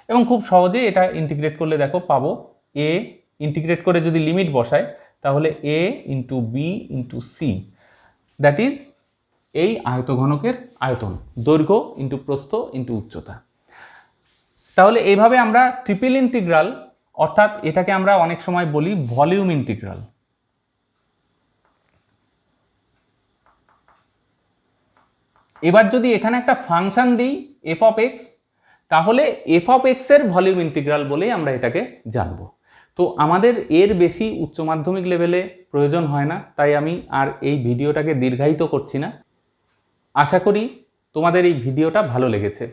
এবং খুব সহজে এটা ইন্টিগ্রেট করলে দেখো পাবো এ, ইন্টিগ্রেট করে যদি লিমিট বসায় তাহলে a into b into c, that is এই আয়তঘনকের আয়তন, দৈর্ঘ্য ইন্টু প্রস্থ ইন্টু উচ্চতা। তাহলে এইভাবে আমরা ট্রিপল ইন্টিগ্রাল, অর্থাৎ এটাকে আমরা অনেক সময় বলি ভলিউম ইন্টিগ্রাল। এবার যদি এখানে একটা ফাংশন দিই এফ অফ এক্স, তাহলে এফ অফ এক্স এর ভলিউম ইন্টিগ্রাল বলেই আমরা এটাকে জানবো। তো আমাদের এর বেশি উচ্চ মাধ্যমিক লেভেলে প্রয়োজন হয় না, তাই আমি আর এই ভিডিওটাকে দীর্ঘায়িত করছি না। আশা করি তোমাদের এই ভিডিওটা ভালো লেগেছে।